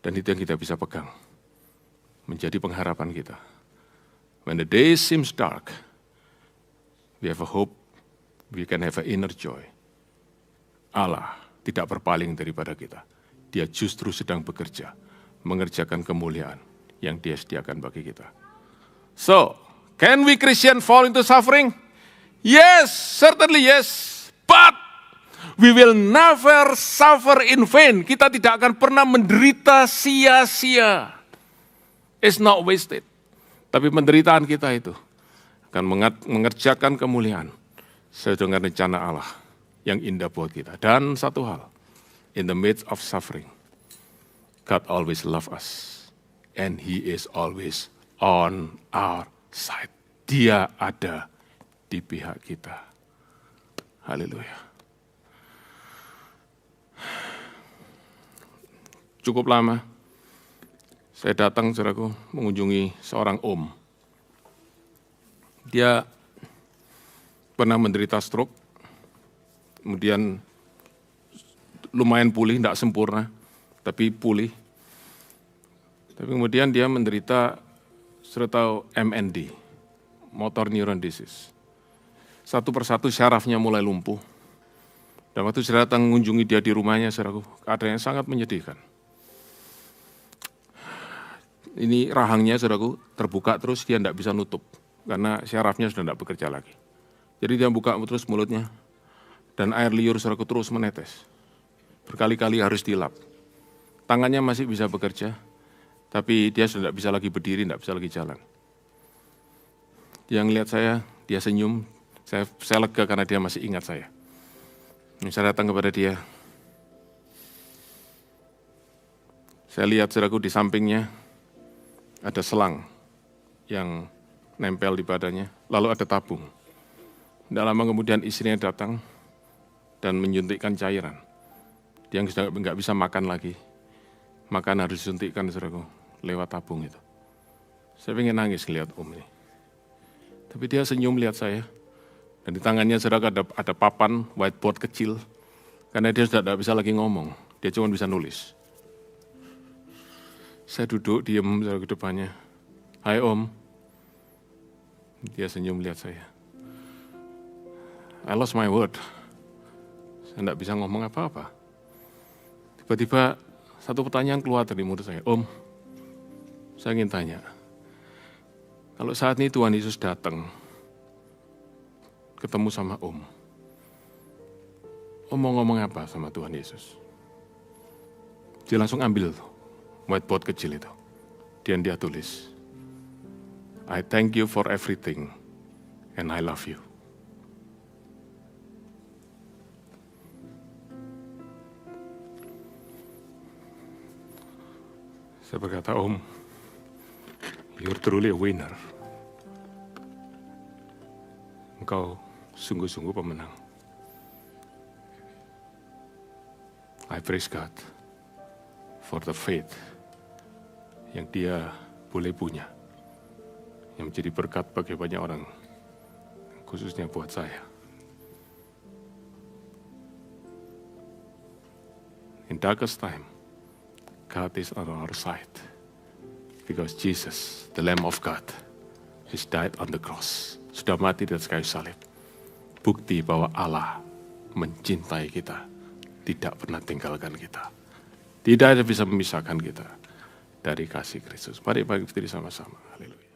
A: Dan itu yang kita bisa pegang. Menjadi pengharapan kita. When the day seems dark, we have a hope, we can have an inner joy. Allah tidak berpaling daripada kita. Dia justru sedang bekerja, mengerjakan kemuliaan yang Dia sediakan bagi kita. So, can we Christian fall into suffering? Yes, certainly yes. But we will never suffer in vain. Kita tidak akan pernah menderita sia-sia. It's not wasted. Tapi penderitaan kita itu akan mengerjakan kemuliaan sesuai dengan rencana Allah yang indah buat kita. Dan satu hal, in the midst of suffering, God always loves us. And He is always on our side. Dia ada di pihak kita. Haleluya. cukup lama, saya datang, saudaraku, mengunjungi seorang om. Dia pernah menderita stroke, kemudian lumayan pulih, tidak sempurna, tapi pulih. Tapi kemudian dia menderita, sudah tahu, MND, motor neuron disease. Satu persatu syarafnya mulai lumpuh. Dan waktu saya datang mengunjungi dia di rumahnya, saudaraku, keadaannya sangat menyedihkan. Ini rahangnya, saudaraku, terbuka terus, dia tidak bisa nutup, karena syarafnya sudah tidak bekerja lagi. Jadi dia buka terus mulutnya, dan air liur, saudaraku, terus menetes. Berkali-kali harus dilap. Tangannya masih bisa bekerja, tapi dia sudah tidak bisa lagi berdiri, tidak bisa lagi jalan. Dia ngelihat saya, dia senyum, saya lega karena dia masih ingat saya. Saya datang kepada dia. Saya lihat, saudaraku, di sampingnya ada selang yang nempel di badannya, lalu ada tabung. Tidak lama kemudian istrinya datang dan menyuntikkan cairan. Dia sudah nggak bisa makan lagi. Makan harus disuntikkan, saudaraku, lewat tabung itu. Saya pengen nangis lihat om ini. Tapi dia senyum lihat saya. Dan di tangannya, saudara, ada papan whiteboard kecil, karena dia sudah tidak bisa lagi ngomong, dia cuma bisa nulis. Saya duduk, diam, saudara, ke depannya. Hai om. Dia senyum lihat saya. I lost my word. Saya tidak bisa ngomong apa-apa. Tiba-tiba satu pertanyaan keluar dari mulut saya. Om, saya ingin tanya, kalau saat ini Tuhan Yesus datang, ketemu sama om mau ngomong apa sama Tuhan Yesus? Dia langsung ambil whiteboard kecil itu, dan dia tulis, I thank you for everything, and I love you. Saya berkata, om, you're truly a winner. Engkau sungguh-sungguh pemenang. I praise God for the faith yang dia boleh punya, yang menjadi berkat bagi banyak orang, khususnya buat saya. In darkest time, God is on our side, because Jesus, the Lamb of God, has died on the cross, sudah mati di atas kayu salib. Bukti bahwa Allah mencintai kita, tidak pernah tinggalkan kita. Tidak ada bisa memisahkan kita dari kasih Kristus. Mari berdiri sama-sama. Haleluya.